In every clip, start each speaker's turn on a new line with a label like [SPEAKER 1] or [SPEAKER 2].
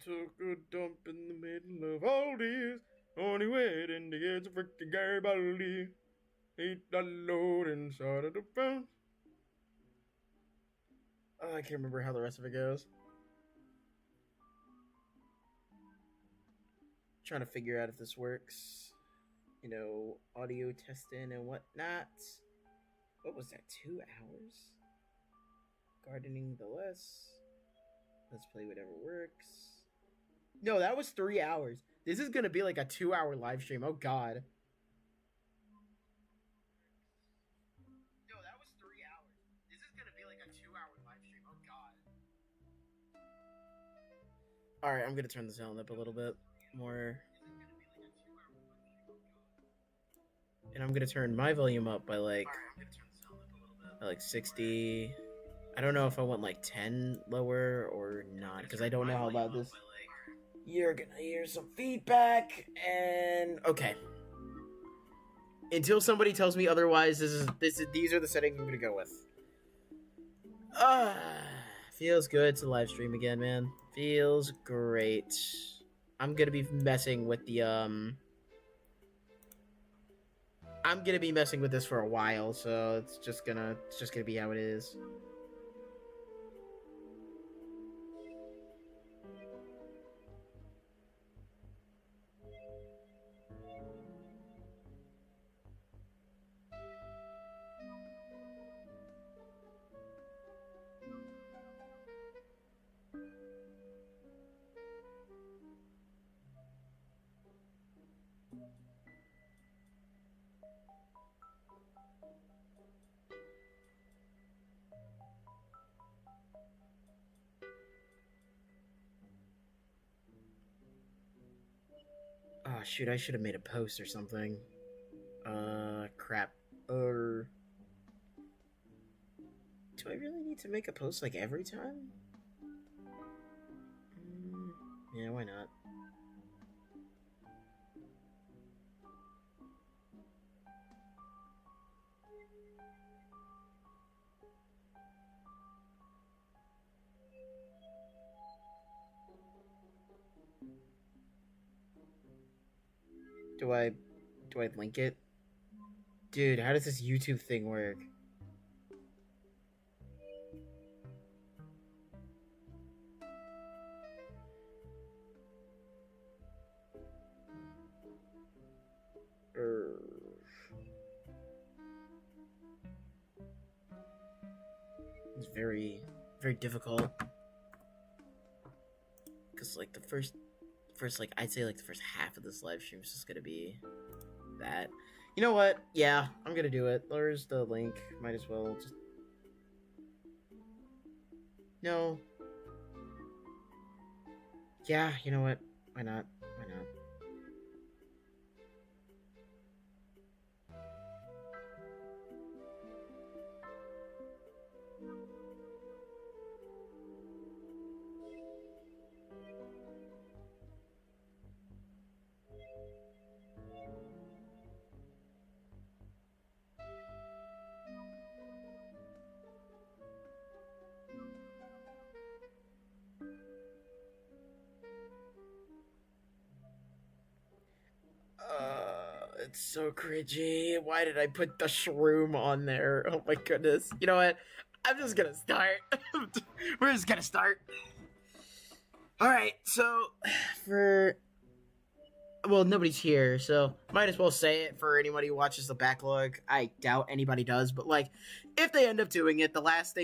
[SPEAKER 1] took a dump in the middle of all this. Only waiting to get a freaking Garibaldi. Eat the load inside of the phone. Oh, I can't remember how the rest of it goes. Trying to figure out if this works. You know, audio testing and whatnot. What was that, 2 hours? Gardening the less. Let's play whatever works. No, that was 3 hours. This is going to be like a 2-hour live stream. Oh, God. No, that was 3 hours. This is going to be like a 2-hour live stream. Oh, God. Alright, I'm going to turn the sound up a little bit more. And I'm going to turn my volume up by like 60. I don't know if I want like 10 lower or not, because I don't know how loud this. You're gonna hear some feedback, and okay. Until somebody tells me otherwise, these are the settings I'm gonna go with. Feels good to live stream again, man. Feels great. I'm gonna be messing with the I'm gonna be messing with this for a while, so it's just gonna be how it is. Oh, shoot, I should have made a post or something. Crap. Do I really need to make a post, like, every time? Yeah, why not? Do I link it? Dude, how does this YouTube thing work? It's very, very difficult. Because, like, the first, like, I'd say, like, the first half of this live stream is just gonna be that. You know what? Yeah, I'm gonna do it. There's the link. Might as well just... No. Yeah, you know what? Why not? Why not? It's so cringy. Why did I put the shroom on there? Oh my goodness. You know what? I'm just gonna start. We're just gonna start. Alright, so, well, nobody's here, so might as well say it for anybody who watches the backlog. I doubt anybody does, but, like, if they end up doing it, the last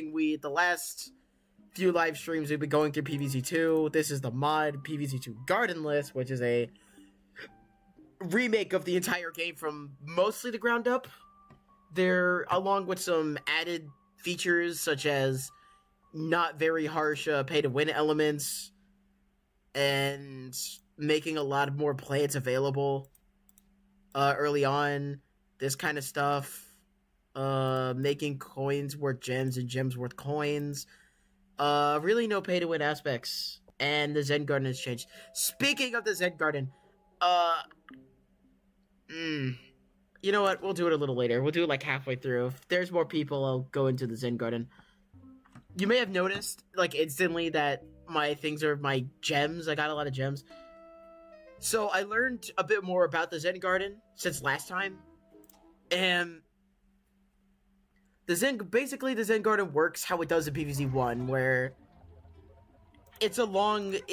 [SPEAKER 1] few live streams we've been going through PVZ2. This is the mod PVZ2 Gardenless, which is a remake of the entire game from mostly the ground up. They're along with some added features such as not very harsh pay-to-win elements and making a lot more plants available early on. This kind of stuff. Making coins worth gems and gems worth coins. Really no pay-to-win aspects. And the Zen Garden has changed. Speaking of the Zen Garden, you know what? We'll do it a little later. We'll do it like halfway through. If there's more people, I'll go into the Zen Garden. You may have noticed, like, instantly that my things are my gems. I got a lot of gems. So I learned a bit more about the Zen Garden since last time. And basically the Zen Garden works how it does in PVZ1, where it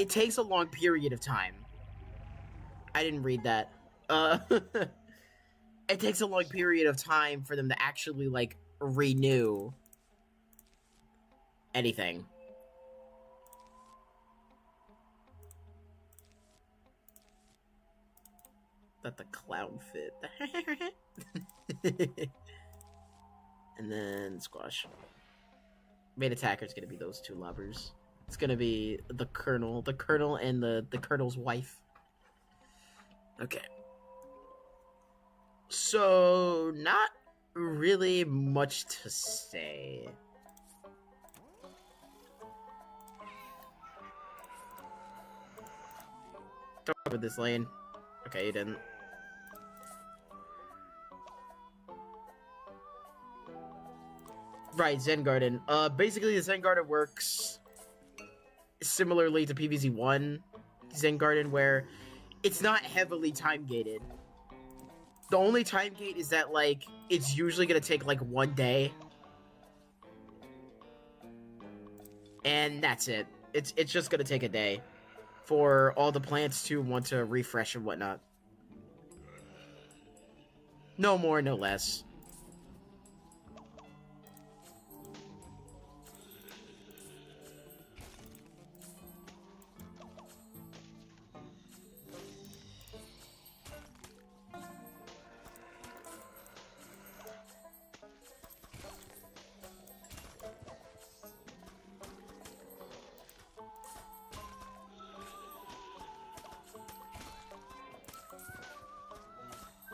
[SPEAKER 1] takes a long period of time. I didn't read that. It takes a long period of time for them to actually, like, renew anything. Let the clown fit. And then squash. Main attacker is gonna be those two lovers. It's gonna be the Colonel and the Colonel's wife. Okay. So, not really much to say. Don't with this lane. Okay, you didn't. Right, Zen Garden. Basically the Zen Garden works similarly to PVZ1 Zen Garden, where it's not heavily time-gated. The only time gate is that, like, it's usually gonna take, like, 1 day. And that's it. It's just gonna take a day for all the plants to want to refresh and whatnot. No more, no less.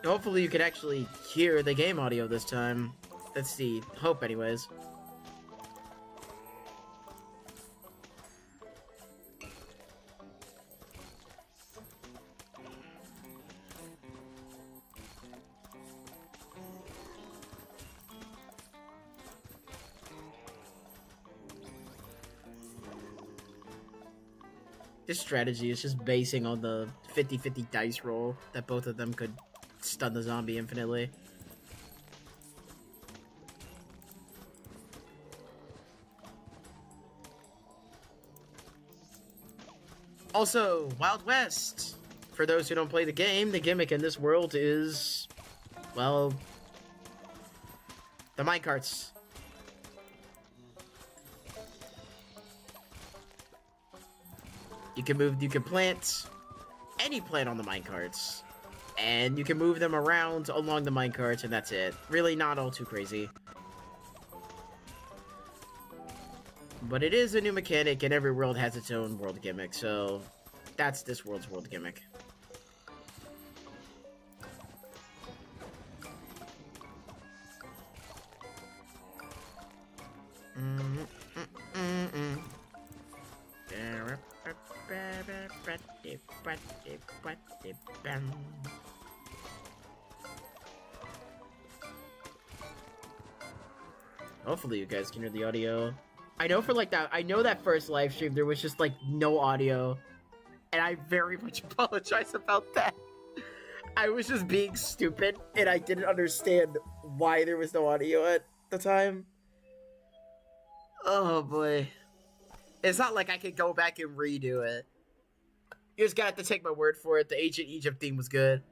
[SPEAKER 1] Hopefully you can actually hear the game audio this time. That's the hope anyways. This strategy is just basing on the 50-50 dice roll that both of them could stun the zombie infinitely. Also, Wild West! For those who don't play the game, the gimmick in this world is, well, the minecarts. You can plant any plant on the minecarts. And you can move them around along the minecarts, and that's it. Really not all too crazy. But it is a new mechanic, and every world has its own world gimmick, so that's this world's world gimmick. Hopefully you guys can hear the audio. I know for like I know that first live stream there was just like no audio. And I very much apologize about that. I was just being stupid and I didn't understand why there was no audio at the time. Oh boy. It's not like I could go back and redo it. You just got to take my word for it. The Ancient Egypt theme was good.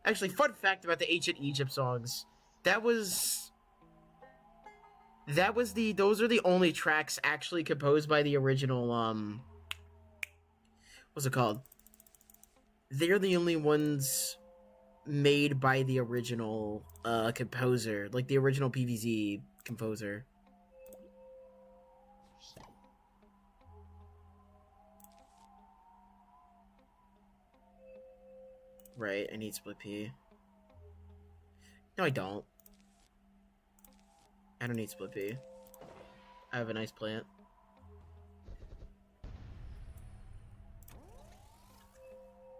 [SPEAKER 1] Actually, fun fact about the Ancient Egypt songs. Those are the only tracks actually composed by the original, what's it called? They're the only ones made by the original, composer. Like, the original PVZ composer. Right, I need split P. No, I don't. I don't need split P. I have a nice plant.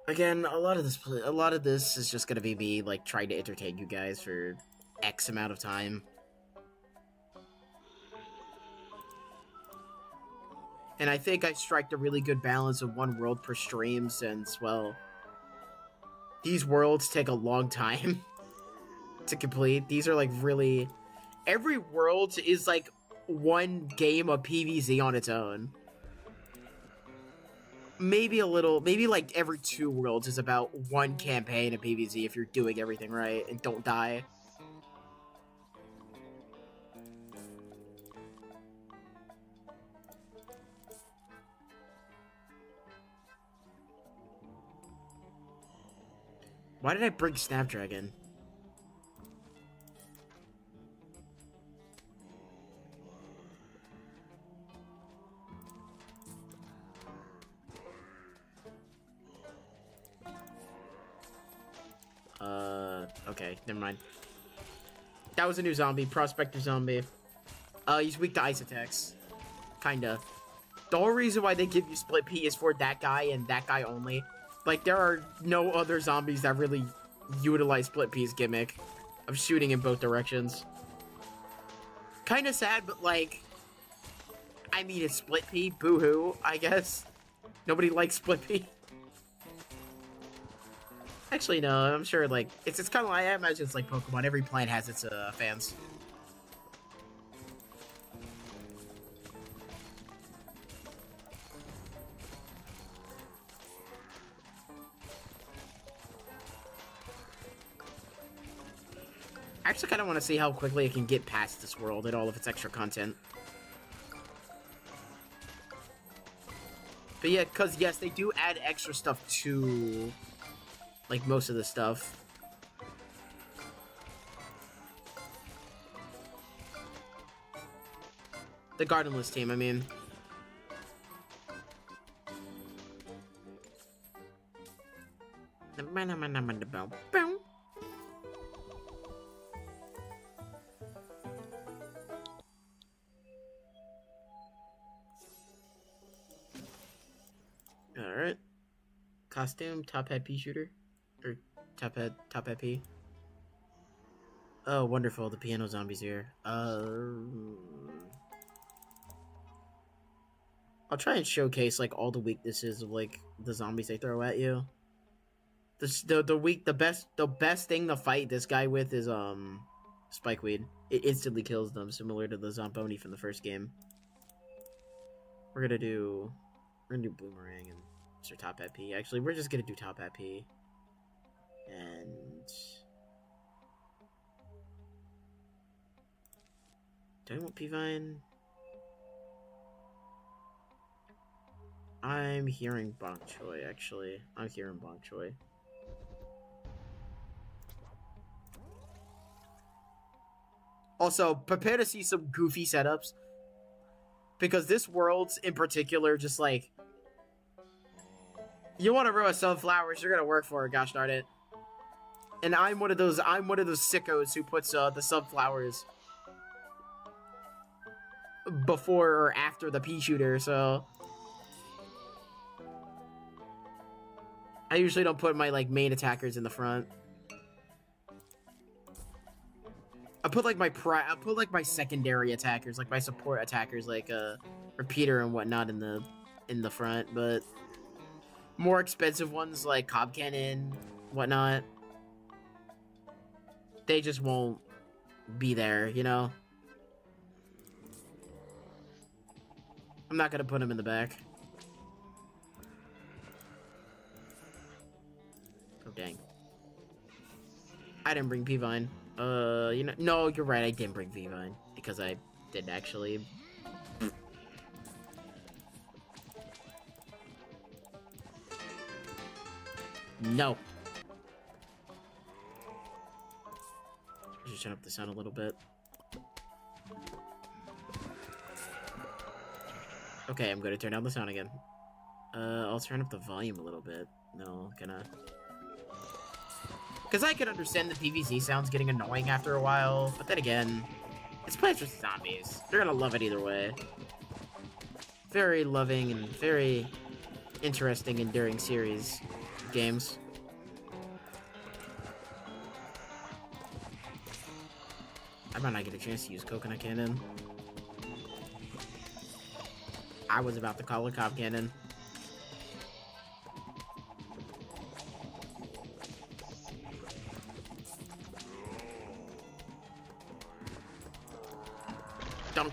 [SPEAKER 1] Again, a lot of this is just gonna be me, like, trying to entertain you guys for X amount of time. And I think I strike a really good balance of one world per stream since, well, these worlds take a long time to complete. These are like really... Every world is like one game of PVZ on its own. Maybe a little... Maybe like every 2 worlds is about one campaign of PVZ if you're doing everything right and don't die. Why did I bring Snapdragon? Okay, never mind. That was a new zombie, Prospector zombie. He's weak to ice attacks. Kinda. The whole reason why they give you split P is for that guy and that guy only. Like, there are no other zombies that really utilize split P's gimmick of shooting in both directions. Kinda sad, but like... I mean, it's split P, boo-hoo, I guess. Nobody likes split P. Actually, no, I'm sure, like, it's kind of like, I imagine it's like Pokemon. Every plant has its, fans. I actually kind of want to see how quickly it can get past this world and all of its extra content. But yeah, because, yes, they do add extra stuff to... like, most of the stuff. The Gardenless team, I mean. Alright. Costume, top hat pea shooter. Or top hat P. Oh, wonderful, the piano zombie's here. I'll try and showcase like all the weaknesses of like the zombies they throw at you. The best thing to fight this guy with is spikeweed. It instantly kills them, similar to the Zomboni from the first game. We're gonna do Boomerang and Mr. Top Hat P. Actually, we're just gonna do Top Hat P. And do I want P-Vine? I'm hearing Bok Choy, actually. I'm hearing Bok Choy. Also, prepare to see some goofy setups. Because this world's in particular, just like... You want to grow sunflowers, you're gonna work for it, gosh darn it. And I'm one of those sickos who puts the sunflowers before or after the pea shooter, so I usually don't put my like main attackers in the front. I put like my secondary attackers, like my support attackers, like Repeater and whatnot in the front, but more expensive ones like Cob Cannon, whatnot, they just won't be there, you know? I'm not gonna put them in the back. Oh, dang. I didn't bring P-Vine. You know, no, you're right, I didn't bring P-Vine. Because I didn't actually... No. Just turn up the sound a little bit. Okay, I'm gonna turn down the sound again. I'll turn up the volume a little bit. No, gonna... Because I can understand the PVZ sounds getting annoying after a while, but then again, it's Plants vs. Zombies. They're gonna love it either way. Very loving and very interesting, enduring series of games. I might not get a chance to use Coconut Cannon. I was about to call a cop cannon. Dunk.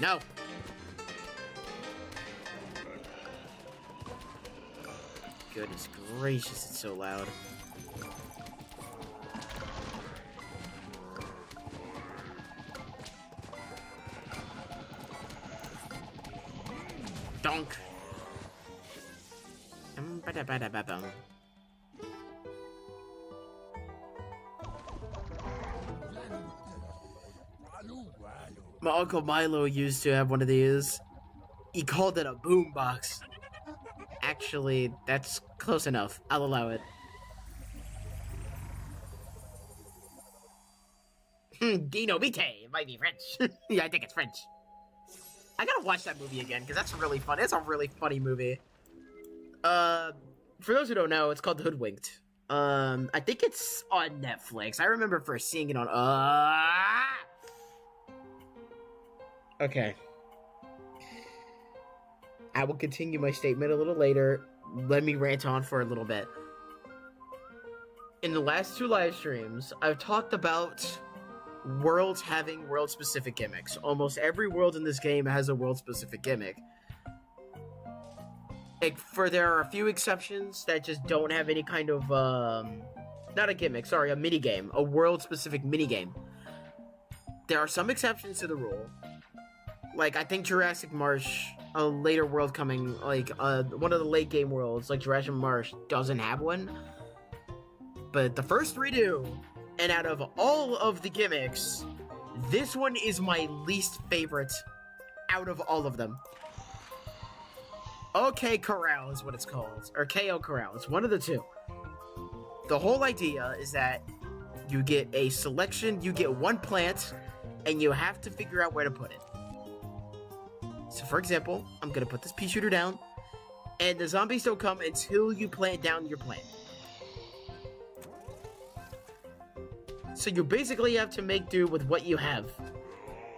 [SPEAKER 1] No. Goodness gracious, it's so loud. Dunk. My Uncle Milo used to have one of these. He called it a boombox. Actually, that's close enough. I'll allow it. Dino Vite. It might be French. Yeah, I think it's French. I gotta watch that movie again, because that's really fun. It's a really funny movie. For those who don't know, it's called Hoodwinked. I think it's on Netflix. I remember first seeing it on, Okay. I will continue my statement a little later. Let me rant on for a little bit. In the last 2 live streams, I've talked about worlds having world-specific gimmicks. Almost every world in this game has a world-specific gimmick. There are a few exceptions that just don't have any kind of, not a gimmick, sorry, a minigame. A world-specific minigame. There are some exceptions to the rule. Like, I think Jurassic Marsh, a later world coming, like, one of the late game worlds, like Jurassic Marsh, doesn't have one. But the first 3 do. And out of all of the gimmicks, this one is my least favorite out of all of them. OK Corral is what it's called. Or KO Corral. It's one of the 2. The whole idea is that you get a selection, you get 1 plant, and you have to figure out where to put it. So, for example, I'm going to put this pea shooter down, and the zombies don't come until you plant down your plant. So you basically have to make do with what you have.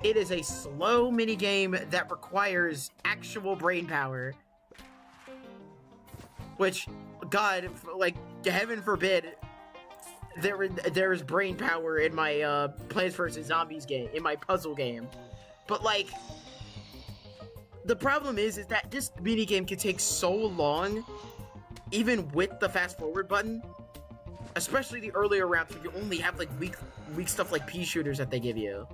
[SPEAKER 1] It is a slow minigame that requires actual brain power. Which, God, like, heaven forbid, there is brain power in my Plants vs. Zombies game, in my puzzle game. But, like, the problem is that this minigame can take so long, even with the fast forward button. Especially the earlier rounds where you only have, like, weak stuff like pea shooters that they give you.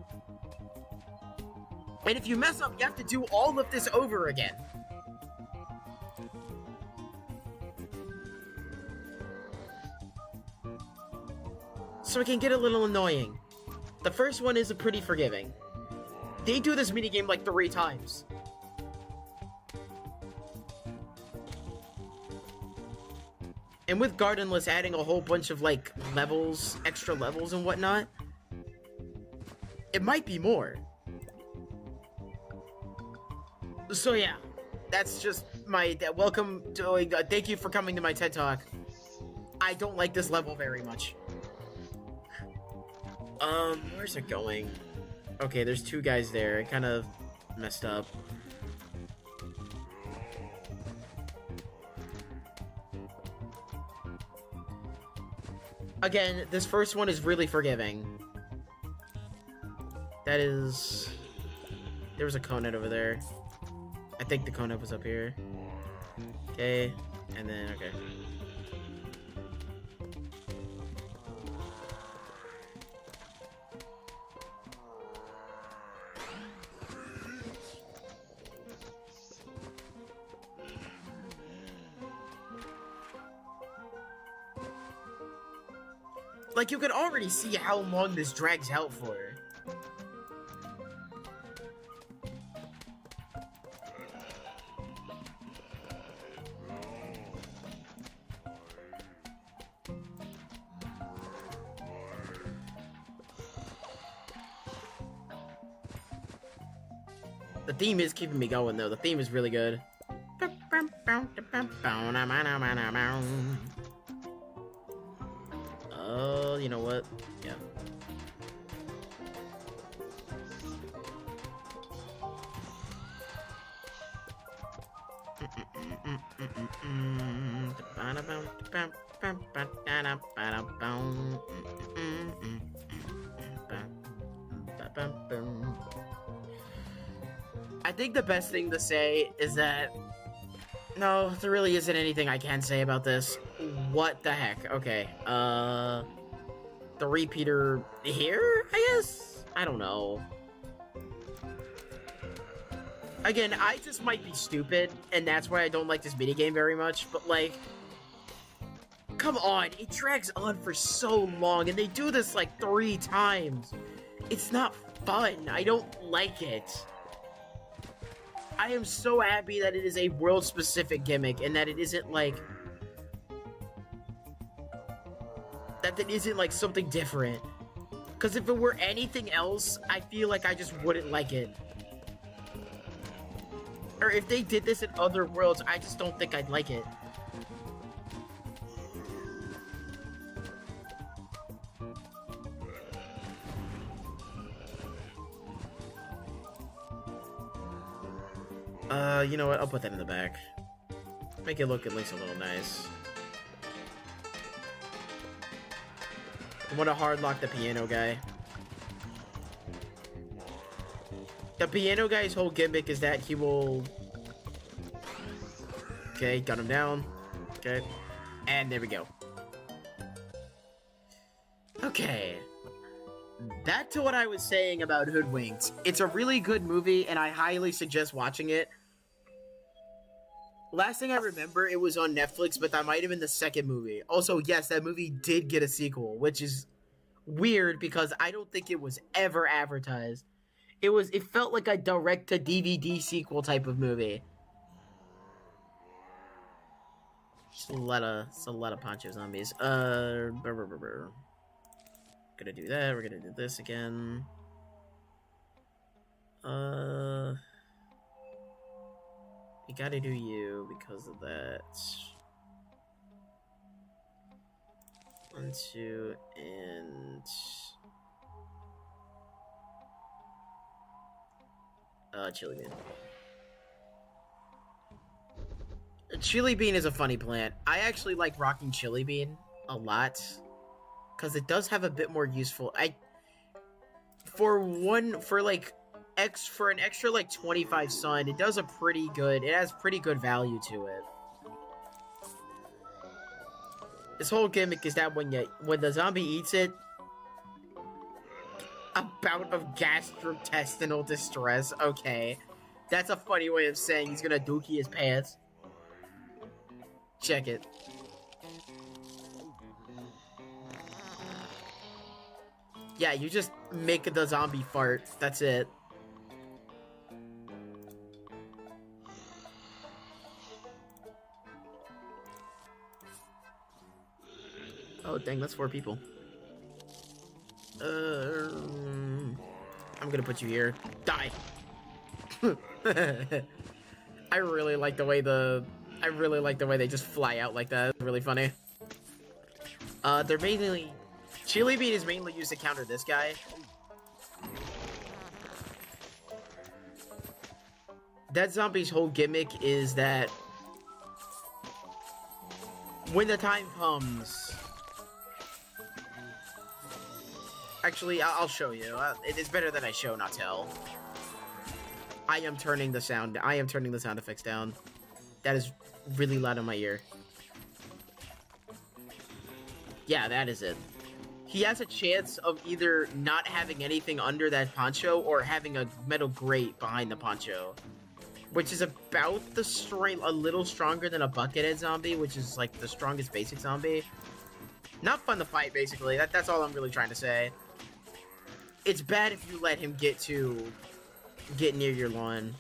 [SPEAKER 1] And if you mess up, you have to do all of this over again. So it can get a little annoying. The first one is pretty forgiving. They do this minigame like 3 times. And with Gardenless adding a whole bunch of, like, levels, extra levels and whatnot, it might be more. So yeah, that's just my, welcome to, thank you for coming to my TED Talk. I don't like this level very much. Where's it going? Okay, there's 2 guys there. I kind of messed up. Again, this first one is really forgiving. That is... There was a Conant over there. I think the Conant was up here. Okay, and then, okay. Like, you can already see how long this drags out for. The theme is keeping me going, though. The theme is really good. You know what? Yeah. I think the best thing to say is that no, there really isn't anything I can say about this. What the heck? Okay. The repeater here, I guess? I don't know. Again, I just might be stupid, and that's why I don't like this minigame very much, but like, come on, it drags on for so long, and they do this like 3 times. It's not fun. I don't like it. I am so happy that it is a world-specific gimmick, and that it isn't like... that it isn't like something different. Because if it were anything else, I feel like I just wouldn't like it. Or if they did this in other worlds, I just don't think I'd like it. You know what? I'll put that in the back. Make it look at least a little nice. I want to hard lock the piano guy. The piano guy's whole gimmick is that he will... Okay, got him down. Okay. And there we go. Okay. Back to what I was saying about Hoodwinked. It's a really good movie, and I highly suggest watching it. Last thing I remember, it was on Netflix, but that might have been the second movie. Also, yes, that movie did get a sequel, which is weird because I don't think it was ever advertised. It felt like a direct-to-DVD sequel type of movie. Just a lot of Poncho zombies. Gonna do that. We're gonna do this again. We gotta do you because of that. 1, 2, and... Chili Bean. Chili Bean is a funny plant. I actually like rocking Chili Bean a lot. Because it does have a bit more useful... For an extra, like, 25 sun, it does a pretty good... It has pretty good value to it. This whole gimmick is that when the zombie eats it, a bout of gastrointestinal distress. Okay. That's a funny way of saying he's gonna dookie his pants. Check it. Yeah, you just make the zombie fart. That's it. Oh, dang, that's 4 people. I'm gonna put you here. Die! I really like the way they just fly out like that. It's really funny. They're mainly... Chili Bean is mainly used to counter this guy. That zombie's whole gimmick is that when the time comes... Actually, I'll show you. It is better that I show, not tell. I am turning the sound effects down. That is really loud in my ear. Yeah, that is it. He has a chance of either not having anything under that poncho or having a metal grate behind the poncho. Which is about the strength, a little stronger than a Buckethead zombie, which is like the strongest basic zombie. Not fun to fight, basically. That's all I'm really trying to say. It's bad if you let him get near your lawn.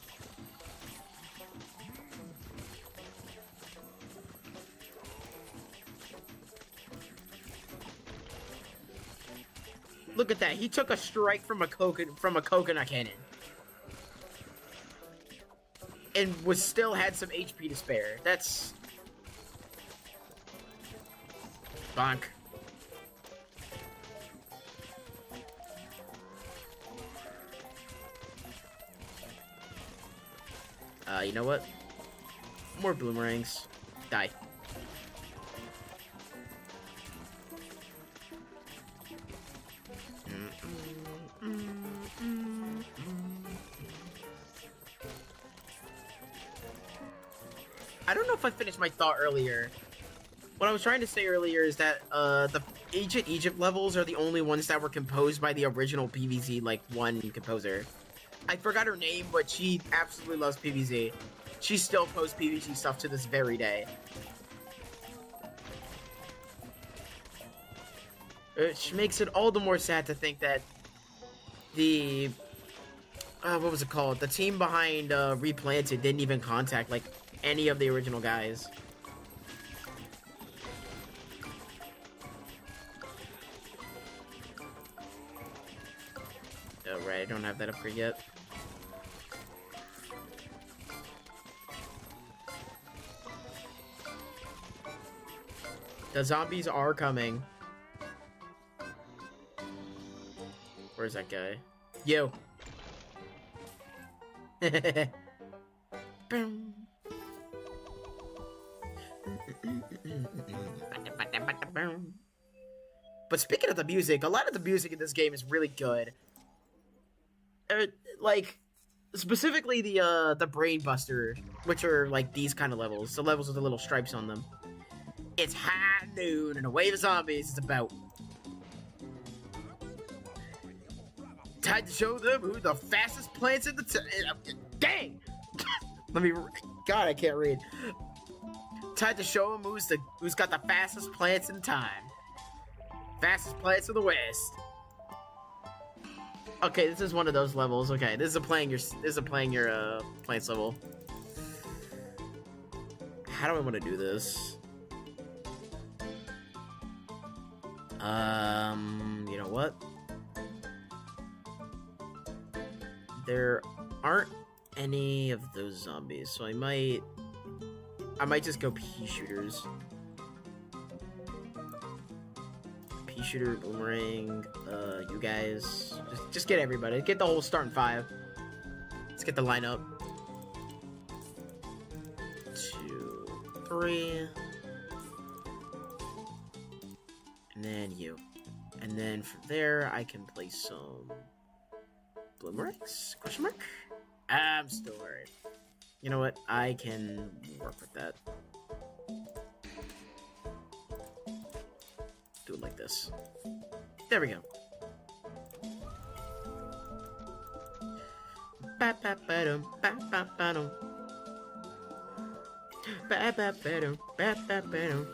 [SPEAKER 1] Look at that. He took a strike from a coconut cannon. And still had some HP to spare. That's... Bonk. You know what? More boomerangs. Die. I don't know if I finished my thought earlier. What I was trying to say earlier is that the Ancient Egypt levels are the only ones that were composed by the original PVZ, like, one composer. I forgot her name, but she absolutely loves PVZ. She still posts PVZ stuff to this very day. Which makes it all the more sad to think that the... what was it called? The team behind Replanted didn't even contact, like, any of the original guys. Oh, right, I don't have that upgrade yet. The zombies are coming. Where's that guy? Yo. But speaking of the music, a lot of the music in this game is really good. Like, specifically the Brain Buster, which are like these kind of levels, the levels with the little stripes on them. It's high noon and a wave of zombies is about. Time to show them who the fastest plants in the dang! Let me. God, I can't read. Time to show them who's got the fastest plants in time. Fastest plants of the West. Okay, this is one of those levels. Okay, this is a playing your plants level. How do I want to do this? You know what? There aren't any of those zombies, so I might just go pea shooters. Pea shooter, boomerang, you guys. Just get everybody. Get the whole starting 5. Let's get the lineup. 2, 3. And then you. And then from there, I can play some boomerangs? Question mark? I'm still worried. You know what? I can work with that. Do it like this. There we go. Ba-ba-ba-dum, ba-ba-ba-dum. Ba-ba-ba-dum, ba-ba-ba-dum.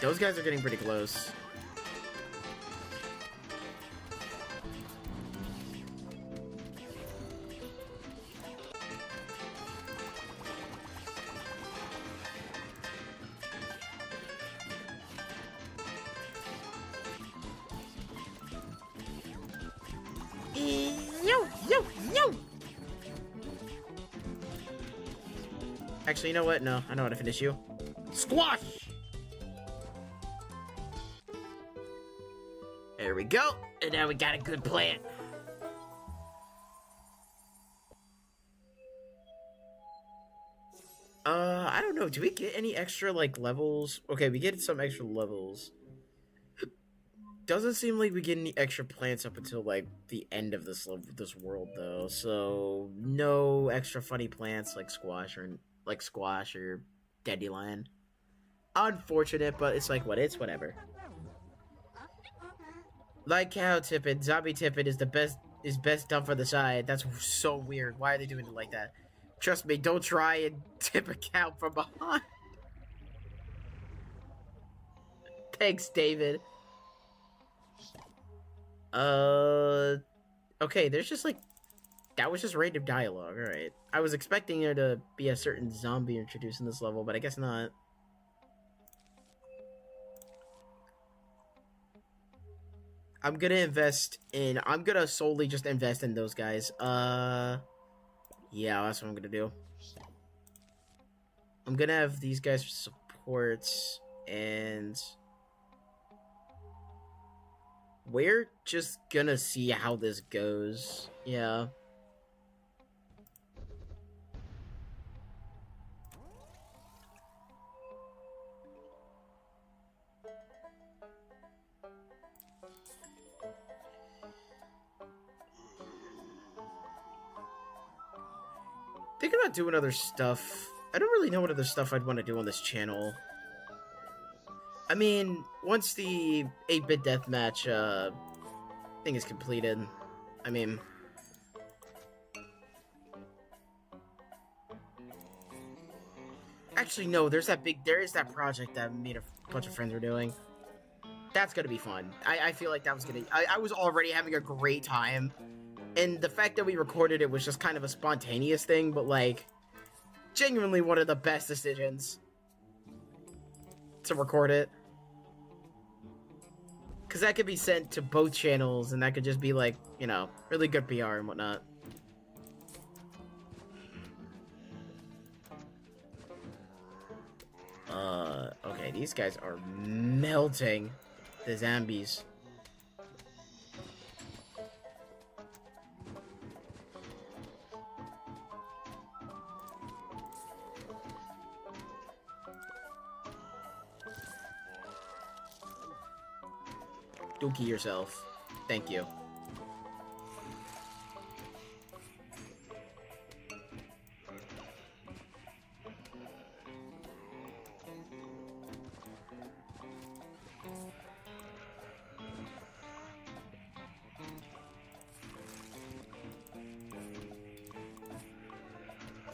[SPEAKER 1] Those guys are getting pretty close. Yo! Actually, you know what? No, I know how to finish you. Squash! There we go. And now we got a good plan. I don't know. Do we get any extra, like, levels? Okay, we get some extra levels. Doesn't seem like we get any extra plants up until, like, the end of this world, though. So, no extra funny plants like squash or dandelion. Unfortunate, but it's like, it's whatever. Like cow tippet, zombie tippet is best done for the side. That's so weird. Why are they doing it like that? Trust me, don't try and tip a cow from behind. Thanks, David. Okay, there's just like that was just random dialogue. All right, I was expecting there to be a certain zombie introduced in this level, but I guess not. I'm gonna solely just invest in those guys. Yeah, that's what I'm gonna do. I'm gonna have these guys for supports, and we're just gonna see how this goes. Yeah. Thinking about doing other stuff. I don't really know what other stuff I'd want to do on this channel. I mean, once the 8-bit deathmatch thing is completed, I mean, actually no, there is that project that me and a bunch of friends were doing. That's gonna be fun. I feel like that was gonna. I was already having a great time. And the fact that we recorded it was just kind of a spontaneous thing, but, like, genuinely one of the best decisions to record it. Because that could be sent to both channels, and that could just be, like, you know, really good PR and whatnot. Okay, these guys are melting the zombies. Dookie yourself. Thank you.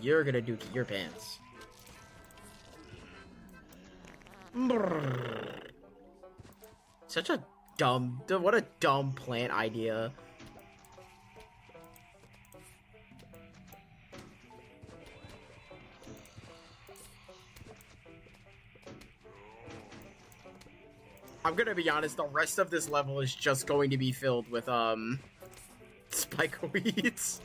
[SPEAKER 1] You're gonna dookie your pants. Such a what a dumb plant idea. I'm gonna be honest, the rest of this level is just going to be filled with, spike weeds.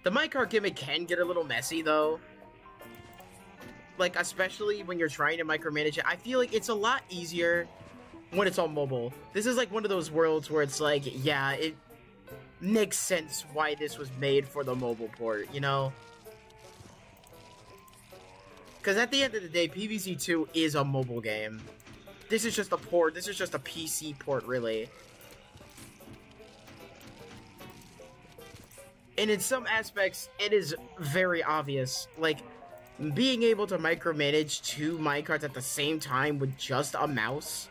[SPEAKER 1] The minecart gimmick can get a little messy, though. Like, especially when you're trying to micromanage it. I feel like it's a lot easier when it's on mobile. This is like one of those worlds where it's like, yeah, it makes sense why this was made for the mobile port, you know? Because at the end of the day, PVZ2 is a mobile game. This is just a port. This is just a PC port, really. And in some aspects, it is very obvious. Like, being able to micromanage 2 minecarts at the same time with just a mouse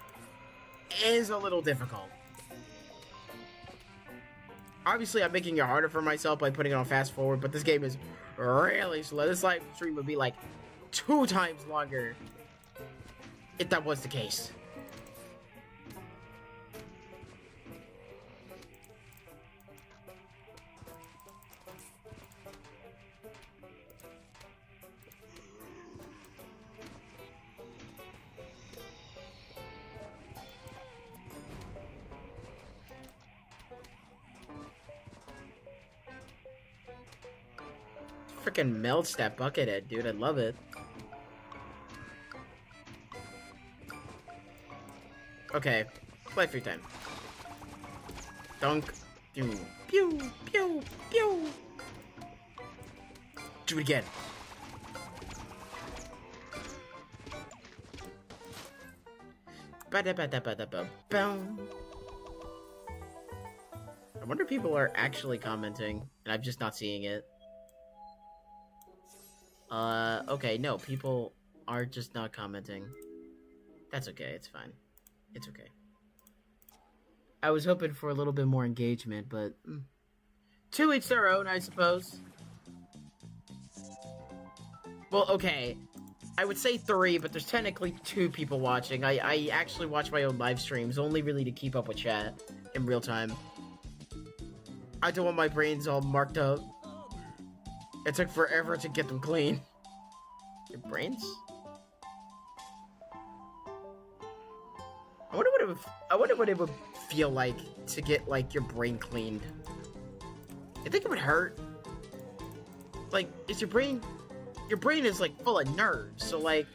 [SPEAKER 1] is a little difficult. Obviously, I'm making it harder for myself by putting it on fast forward, but this game is really slow. This live stream would be like 2 times longer if that was the case. Freaking melts that buckethead, dude. I love it. Okay, play free time. Dunk. Pew, pew, pew, pew. Do it again. Ba-da-ba-da-ba-da-ba-boom. I wonder if people are actually commenting, and I'm just not seeing it. Okay, no, people are just not commenting. That's okay, it's fine. It's okay. I was hoping for a little bit more engagement, but... to each their own, I suppose. Well, okay. I would say 3, but there's technically 2 people watching. I actually watch my own live streams, only really to keep up with chat in real time. I don't want my brains all marked up. It took forever to get them clean. Your brains? I wonder what it would feel like to get, like, your brain cleaned. I think it would hurt. Like, is your brain is, like, full of nerves, so, like...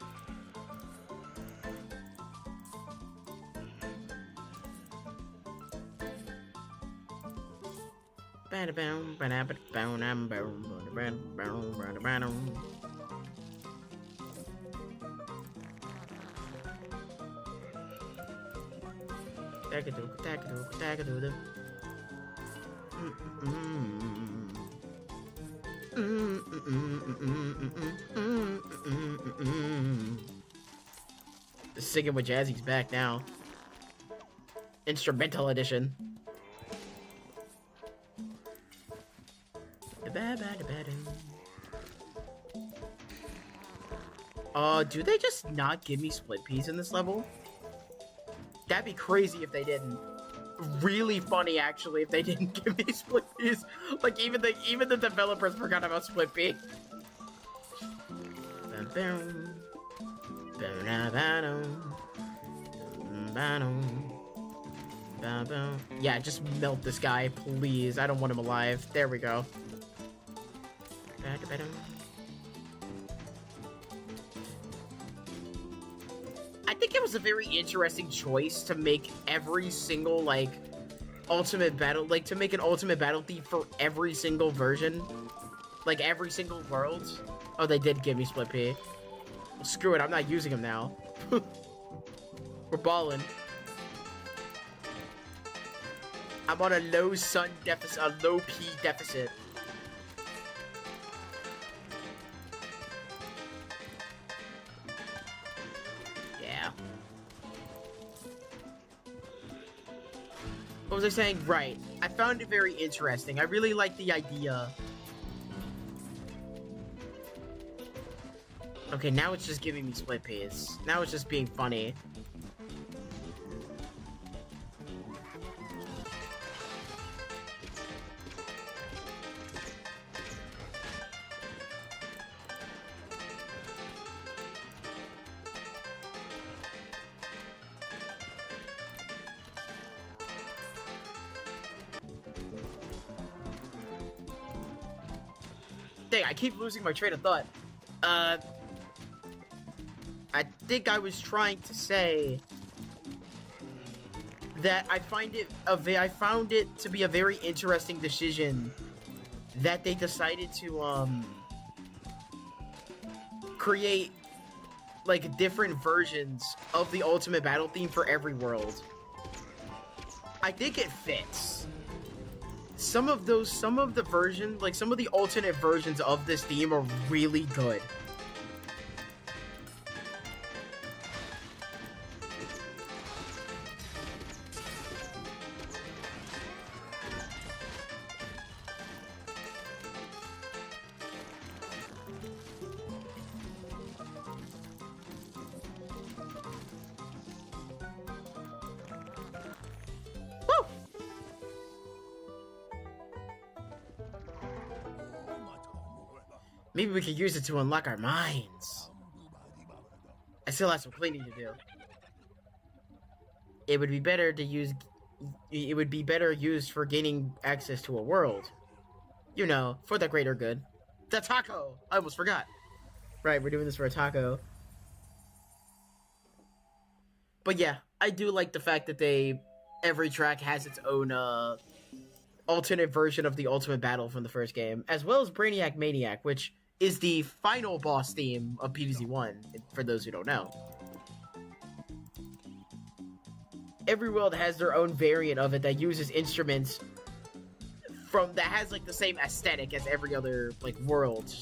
[SPEAKER 1] Singing with Jazzy's back now. Instrumental edition. Do they just not give me split peas in this level? That'd be crazy if they didn't. Really funny, actually, if they didn't give me split peas. Like, even the developers forgot about split pea. Yeah, just melt this guy, please. I don't want him alive. There we go. I think it was a very interesting choice to make every single, like, ultimate battle, like, to make an ultimate battle theme for every single version. Like, every single world. Oh, they did give me split pea. Well, screw it, I'm not using them now. We're balling. I'm on a low sun deficit, a low P deficit. Yeah. What was I saying? Right. I found it very interesting. I really like the idea. Okay, now it's just giving me split peas. Now it's just being funny. Dang, I keep losing my train of thought. I think I was trying to say that I found it to be a very interesting decision that they decided to create like different versions of the ultimate battle theme for every world. I think it fits. Some of the versions, like some of the alternate versions of this theme are really good. Maybe we could use it to unlock our minds. I still have some cleaning to do. It would be better used for gaining access to a world. You know, for the greater good. The taco! I almost forgot. Right, we're doing this for a taco. But yeah, I do like the fact that every track has its own, alternate version of the Ultimate Battle from the first game, as well as Brainiac Maniac, which is the final boss theme of PVZ1, for those who don't know. every world has their own variant of it that uses instruments that has like the same aesthetic as every other like world.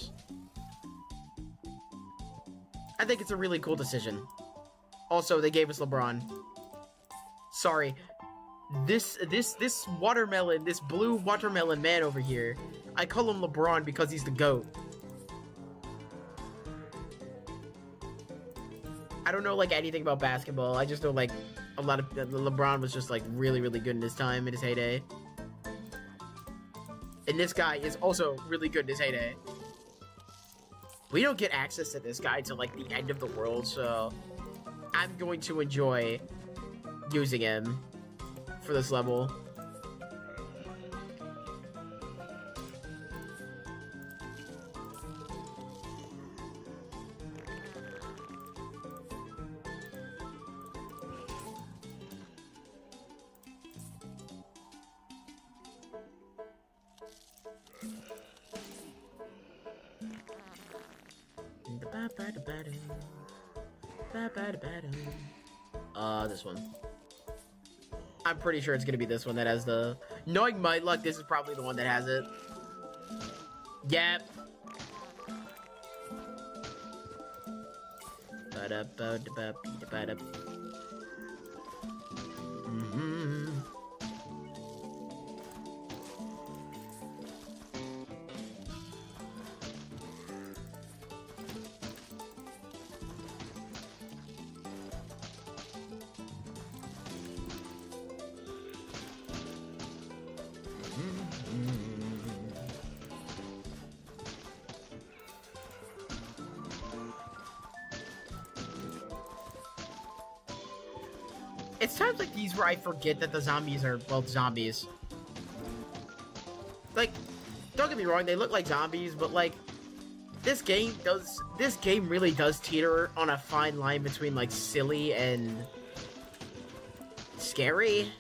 [SPEAKER 1] I think it's a really cool decision. Also, they gave us LeBron. Sorry. This watermelon, this blue watermelon man over here, I call him LeBron because he's the GOAT. I don't know like anything about basketball. I just know like a lot of LeBron was just like really good in his time, in his heyday. And this guy is also really good in his heyday. We don't get access to this guy till like the end of the world, so I'm going to enjoy using him for this level. This one. I'm pretty sure it's gonna be this one that has the... Knowing my luck, this is probably the one that has it. Yep. It's times like these where I forget that the zombies are, well, zombies. Like, don't get me wrong, they look like zombies, but like, this game really does teeter on a fine line between like silly and scary.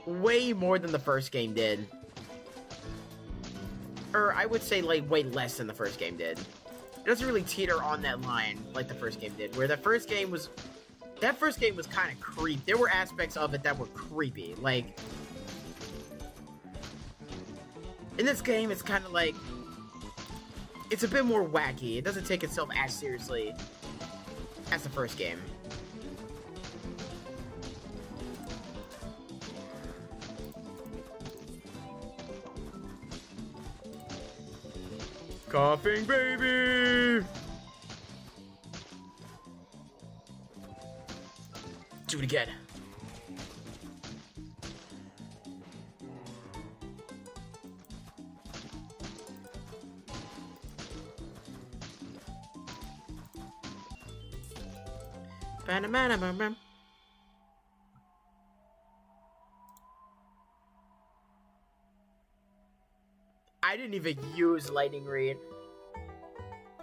[SPEAKER 1] Way more than the first game did. Or I would say like way less than the first game did. It doesn't really teeter on that line like the first game did, where the first game was... That first game was kind of creepy. There were aspects of it that were creepy. Like, in this game, it's kind of like... It's a bit more wacky. It doesn't take itself as seriously as the first game. Coughing baby! Do it again. I didn't even use Lightning Reed.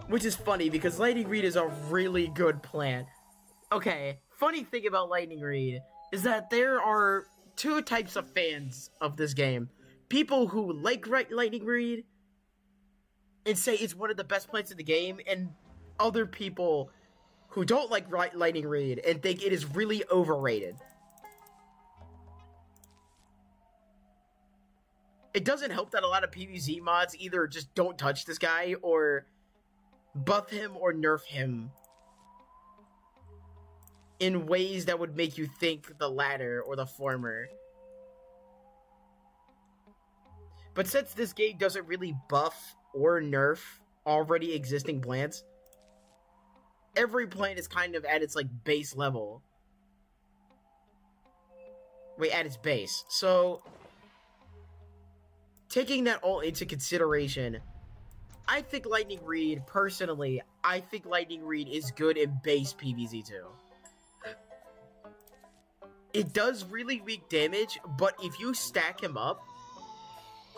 [SPEAKER 1] Which is funny, because Lightning Reed is a really good plant. Okay, funny thing about Lightning Reed is that there are two types of fans of this game. People who like Lightning Reed and say it's one of the best plants in the game, and other people who don't like Lightning Reed and think it is really overrated. It doesn't help that a lot of PVZ mods either just don't touch this guy, or buff him or nerf him in ways that would make you think the latter or the former. But since this game doesn't really buff or nerf already existing plants, every plant is kind of at its like base level. Wait, at its base. So, taking that all into consideration, I think Lightning Reed, personally, I think Lightning Reed is good in base PVZ2. It does really weak damage, but if you stack him up,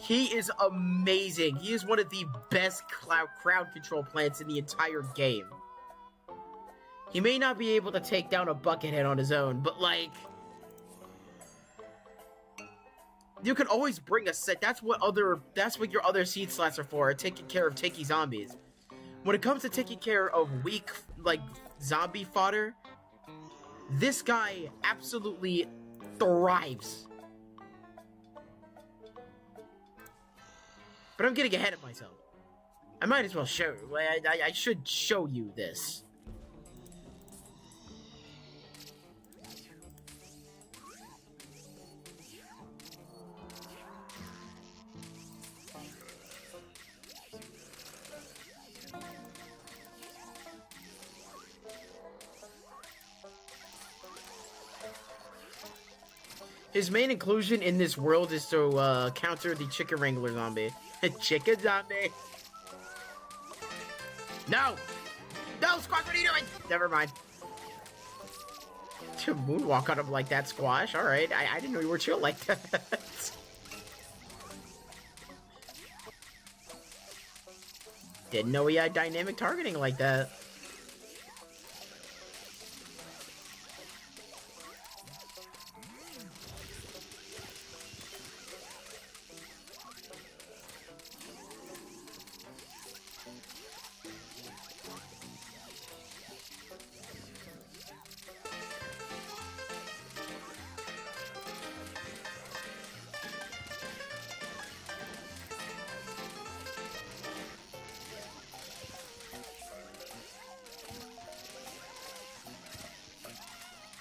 [SPEAKER 1] he is amazing. He is one of the best crowd control plants in the entire game. He may not be able to take down a Buckethead on his own, but like, you can always bring a set. That's what your other seed slots are for, taking care of tanky zombies. When it comes to taking care of weak, like, zombie fodder, This guy absolutely thrives. But I'm getting ahead of myself. I might as well show you. I should show you this. His main inclusion in this world is to counter the chicken wrangler zombie. Chicken zombie. No! No, Squash, what are you doing? Never mind. To moonwalk on him like that, Squash. Alright, I didn't know you were chill like that. Didn't know he had dynamic targeting like that.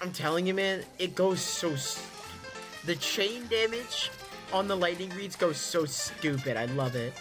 [SPEAKER 1] I'm telling you, man, it goes so... The chain damage on the lightning reeds goes so stupid. I love it.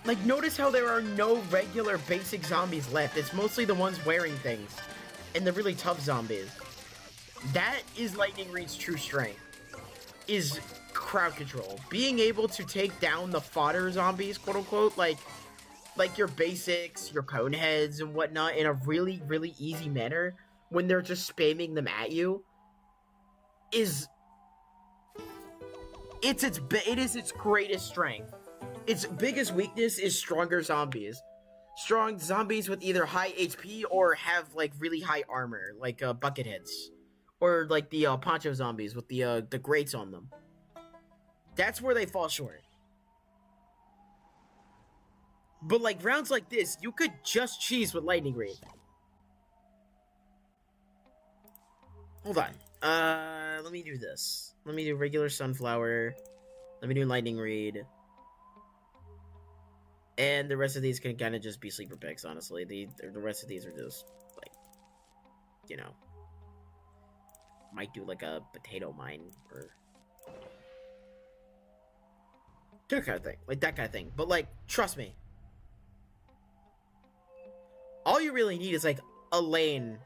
[SPEAKER 1] Like, notice how there are no regular basic zombies left. It's mostly the ones wearing things. And the really tough zombies. That is Lightning Reed's true strength. Is crowd control. Being able to take down the fodder zombies, quote-unquote, like your basics, your cone heads, and whatnot, in a really, really easy manner, when they're just spamming them at you, it is its greatest strength. Its biggest weakness is stronger zombies. Strong zombies with either high HP or have, like, really high armor, like, bucket heads. Or, like, the, poncho zombies with the grates on them. That's where they fall short. But, like, rounds like this, you could just cheese with Lightning Reed. Hold on. Let me do this. Let me do regular Sunflower. Let me do Lightning Reed. And the rest of these can kind of just be sleeper picks, honestly. The rest of these are just, like, you know. Might do, like, a potato mine, or... that kind of thing. Like, that kind of thing. But, like, trust me. All you really need is, like, a lane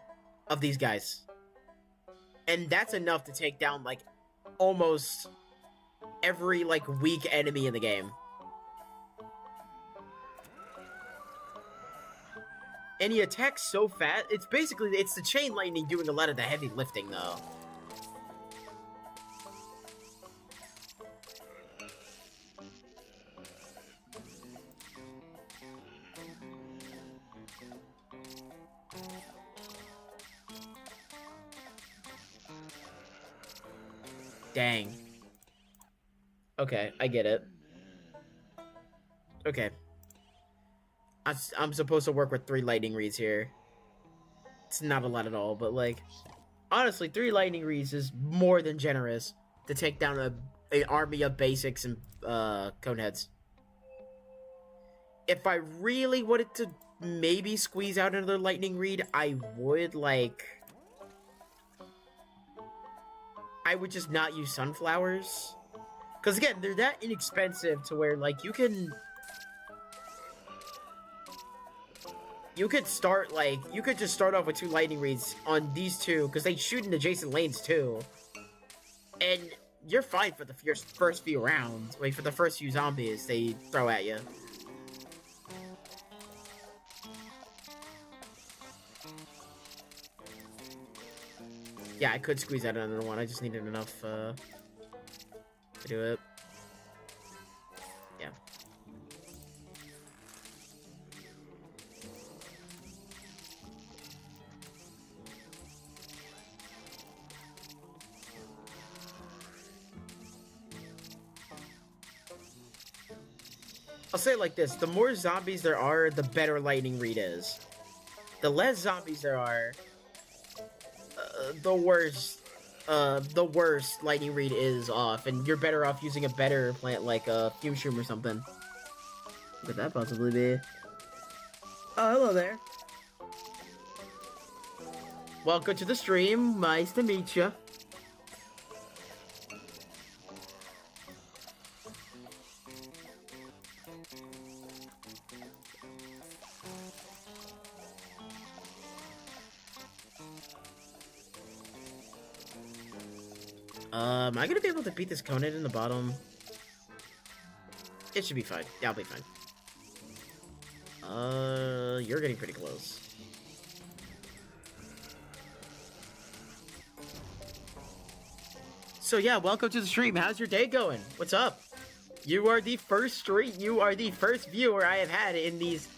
[SPEAKER 1] of these guys. And that's enough to take down, like, almost every, like, weak enemy in the game. And he attacks so fast. It's basically, it's the chain lightning doing a lot of the heavy lifting, though. Dang. Okay, I get it. Okay. I'm supposed to work with 3 lightning reeds here. It's not a lot at all, but, like, honestly, 3 lightning reeds is more than generous to take down an army of basics and coneheads. If I really wanted to maybe squeeze out another lightning reed, I would, like... I would just not use sunflowers. Because, again, they're that inexpensive to where, like, you can... You could start, like, you could just start off with 2 lightning reeds on these 2, because they shoot in adjacent lanes, too. And you're fine for the first few rounds. Like, for the first few zombies they throw at you. Yeah, I could squeeze out another one. I just needed enough to do it. Yeah. I'll say it like this, the more zombies there are, the better lightning read is. The less zombies there are, the worse lightning read is off, and you're better off using a better plant like a fume shroom or something. What could that possibly be? Oh, hello there. Welcome to the stream. Nice to meet you. Am I gonna be able to beat this Conan in the bottom? It should be fine. Yeah, I'll be fine. You're getting pretty close. So yeah, welcome to the stream. How's your day going? What's up? You are the first viewer I have had in this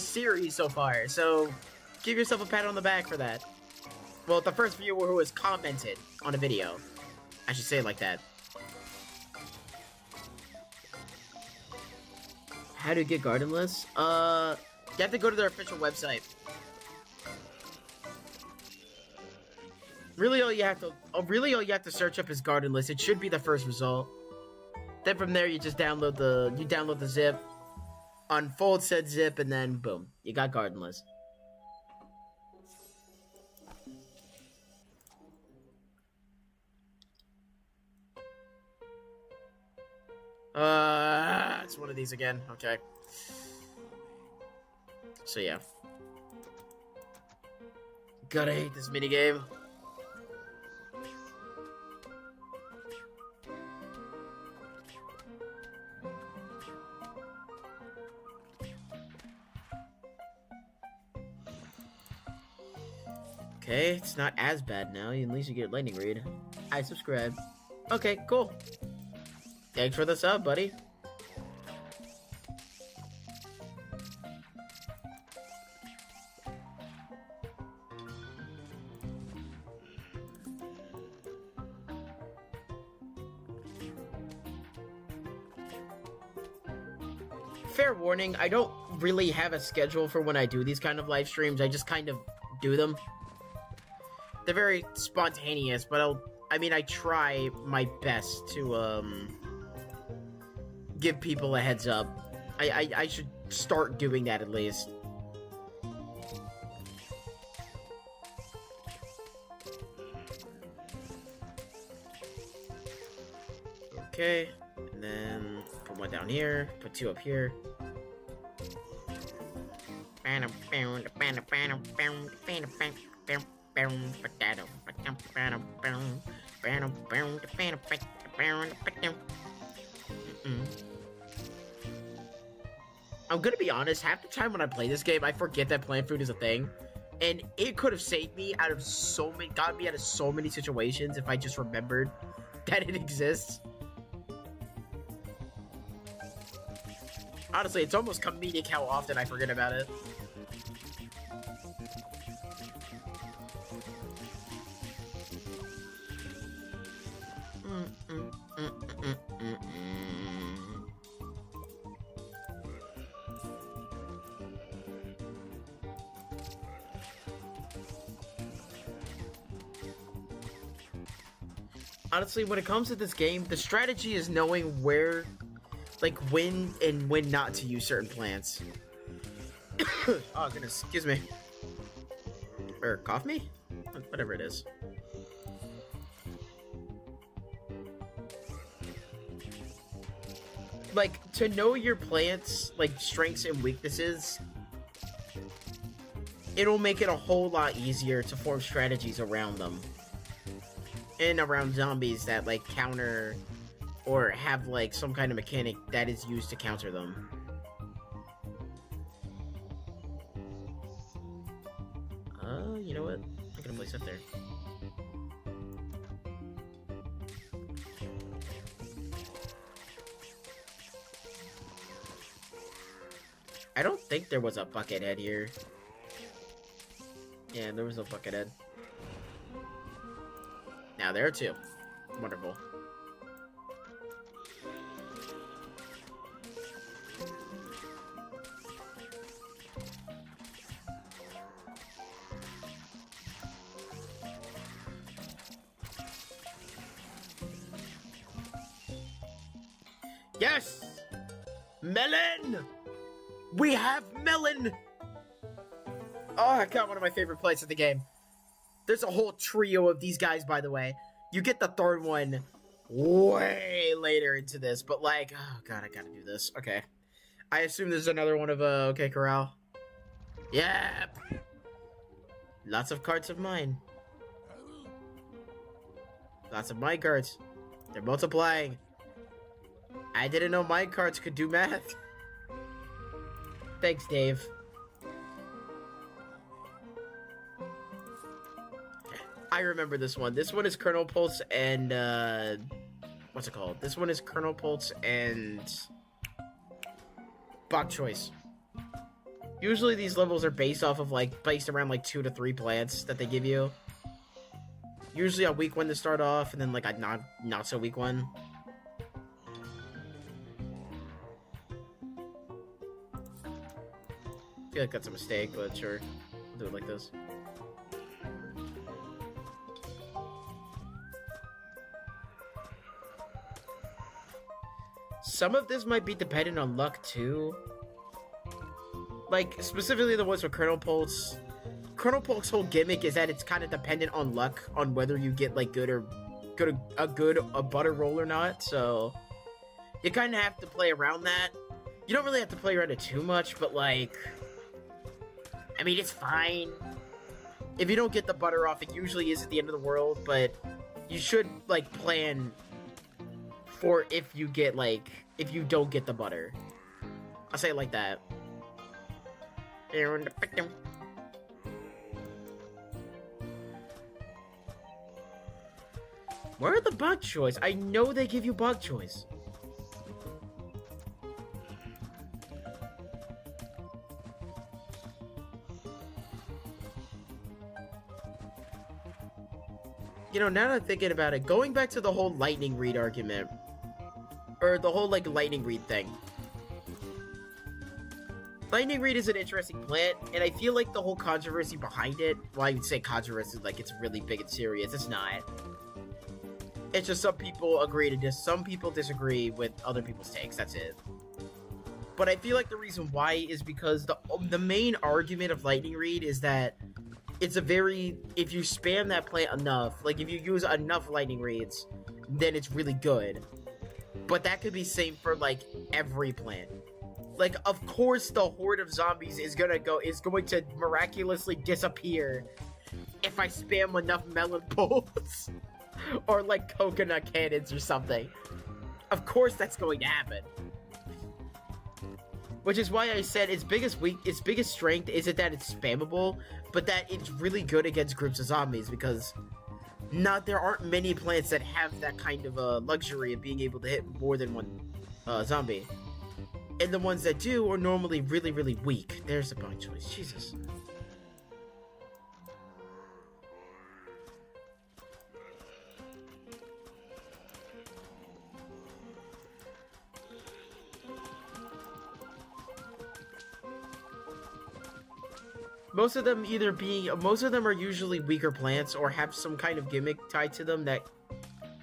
[SPEAKER 1] series so far. So give yourself a pat on the back for that. Well, the first viewer who has commented on a video. I should say it like that. How to get Gardenless? You have to go to their official website. Really, all you have to search up is Gardenless. It should be the first result. Then from there, you just download the zip, unfold said zip, and then boom, you got Gardenless. It's one of these again. Okay. So yeah. Gotta hate this minigame. Okay, it's not as bad now. At least you get lightning read. I subscribe. Okay, cool. Thanks for the sub, buddy. Fair warning, I don't really have a schedule for when I do these kind of live streams. I just kind of do them. They're very spontaneous, but I try my best to, give people a heads up. I should start doing that at least. Okay, and then put one down here, put two up here. I'm gonna be honest, half the time when I play this game, I forget that plant food is a thing. And it could have saved me out of got me out of so many situations if I just remembered that it exists. Honestly, it's almost comedic how often I forget about it. Honestly, when it comes to this game, the strategy is knowing where, like, when and when not to use certain plants. Oh, goodness. Excuse me. Or cough me? Whatever it is. Like, to know your plants, like, strengths and weaknesses, it'll make it a whole lot easier to form strategies around them. And around zombies that, like, counter or have, like, some kind of mechanic that is used to counter them. You know what? I'm gonna place up there. I don't think there was a Buckethead here. Yeah, there was a Buckethead. Now there are two. Wonderful. Yes! Melon! We have melon! Oh, I got one of my favorite plays of the game. There's a whole trio of these guys, by the way. You get the third one way later into this, but like, oh god, I gotta do this. Okay. I assume there's another one of, OK Corral. Yep! Lots of cards of mine. Lots of my cards. They're multiplying. I didn't know my cards could do math. Thanks, Dave. I remember this one. This one is Colonel Pulse and, what's it called? This one is Colonel Pulse and Bok Choice. Usually these levels are based off of, like, based around, like, 2 to 3 plants that they give you. Usually a weak one to start off, and then, like, a not so weak one. I feel like that's a mistake, but sure. I'll do it like this. Some of this might be dependent on luck, too. Like, specifically the ones with Colonel Pulse. Colonel Pulse's whole gimmick is that it's kind of dependent on luck, on whether you get, like, a butter roll or not, so... You kind of have to play around that. You don't really have to play around it too much, but, like... I mean, it's fine. If you don't get the butter off, it usually isn't the end of the world, but you should, like, plan for if you get, like, if you don't get the butter. I'll say it like that. Where are the bug choice? I know they give you bug choice. You know, now that I'm thinking about it, going back to the whole lightning read argument, or the whole, like, lightning read thing. Lightning read is an interesting plant, and I feel like the whole controversy behind it, well, I would say controversy like it's really big and serious. It's not. It's just some people agree to some people disagree with other people's takes. That's it. But I feel like the reason why is because the main argument of lightning read is that it's a very, if you spam that plant enough, like if you use enough lightning reads, then it's really good. But that could be same for like every plant. Like, of course the horde of zombies is going to miraculously disappear if I spam enough melon bolts or like coconut cannons or something. Of course that's going to happen. Which is why I said its biggest strength isn't that it's spammable, but that it's really good against groups of zombies, because there aren't many plants that have that kind of luxury of being able to hit more than one zombie. And the ones that do are normally really, really weak. There's a bug choice. Jesus. Most of them are usually weaker plants or have some kind of gimmick tied to them that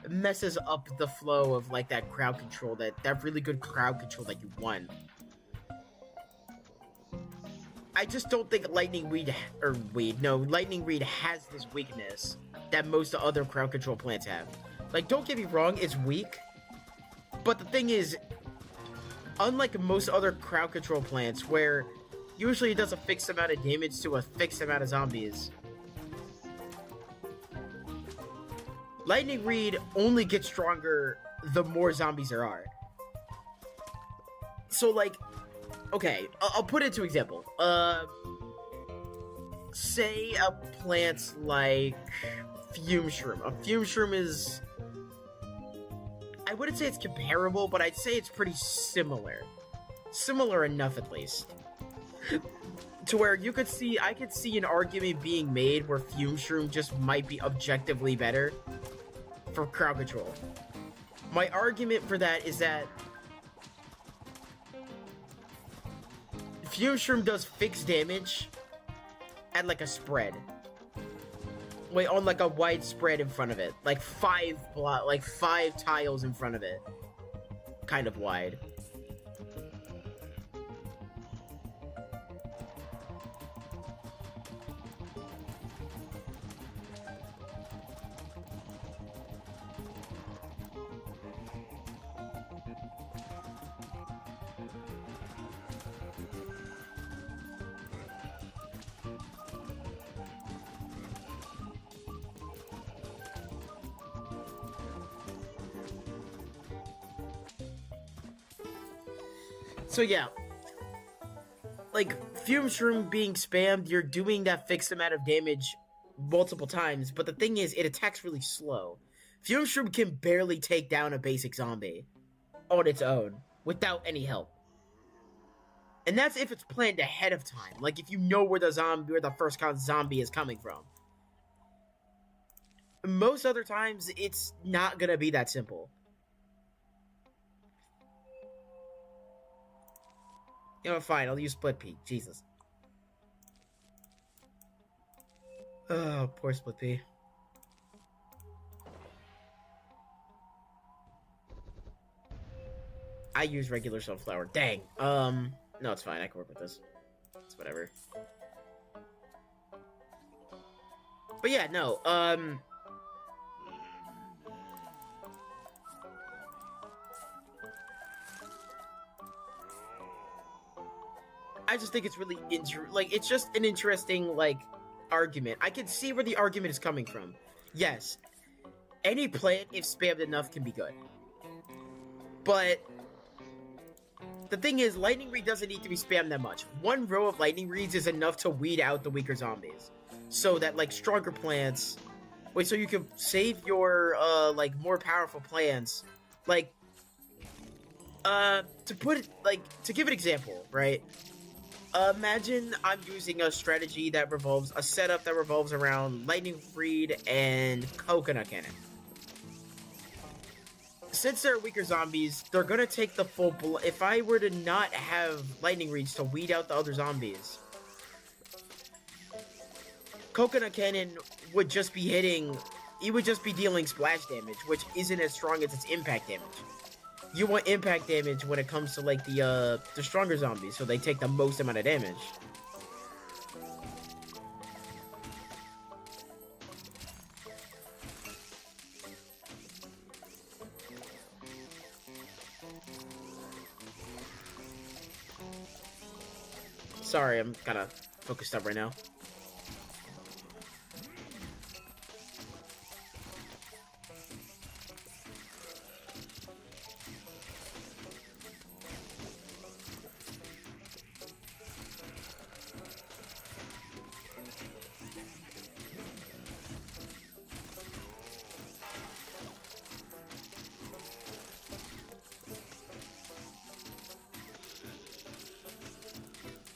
[SPEAKER 1] messes up the flow of like that crowd control, that really good crowd control that you want. I just don't think Lightning Reed has this weakness that most other crowd control plants have. Like, don't get me wrong, it's weak, but the thing is, unlike most other crowd control plants where usually it does a fixed amount of damage to a fixed amount of zombies, Lightning Reed only gets stronger the more zombies there are. So, like, okay, I'll put it into example. Say a plant like Fume Shroom. A Fume Shroom is... I wouldn't say it's comparable, but I'd say it's pretty similar. Similar enough, at least. to where I could see an argument being made where Fume Shroom just might be objectively better for crowd control. My argument for that is that Fume Shroom does fixed damage at like a spread. Wait, on like a wide spread in front of it. Like five tiles in front of it. Kind of wide. So yeah, like, Fume Shroom being spammed, you're doing that fixed amount of damage multiple times, but the thing is, it attacks really slow. Fume Shroom can barely take down a basic zombie on its own, without any help. And that's if it's planned ahead of time, like if you know where the first zombie is coming from. Most other times, it's not gonna be that simple. You know, fine, I'll use Split Pea. Jesus. Oh, poor Split Pea. I use regular Sunflower. Dang. No, it's fine. I can work with this. It's whatever. But yeah, no, I just think it's really it's just an interesting, like, argument. I can see where the argument is coming from. Yes, any plant, if spammed enough, can be good. But the thing is, Lightning Reed doesn't need to be spammed that much. One row of Lightning Reeds is enough to weed out the weaker zombies. So that, like, stronger plants... Wait, so you can save your, like, more powerful plants. Like, to put it, like, to give an example, right? Imagine I'm using a strategy that revolves, a setup that revolves around Lightning Reed and Coconut Cannon. Since they're weaker zombies, they're gonna take the full if I were to not have Lightning Reeds to weed out the other zombies, Coconut Cannon would just be hitting, he would just be dealing splash damage, which isn't as strong as its impact damage. You want impact damage when it comes to, like, the stronger zombies, so they take the most amount of damage. Sorry, I'm kind of focused up right now.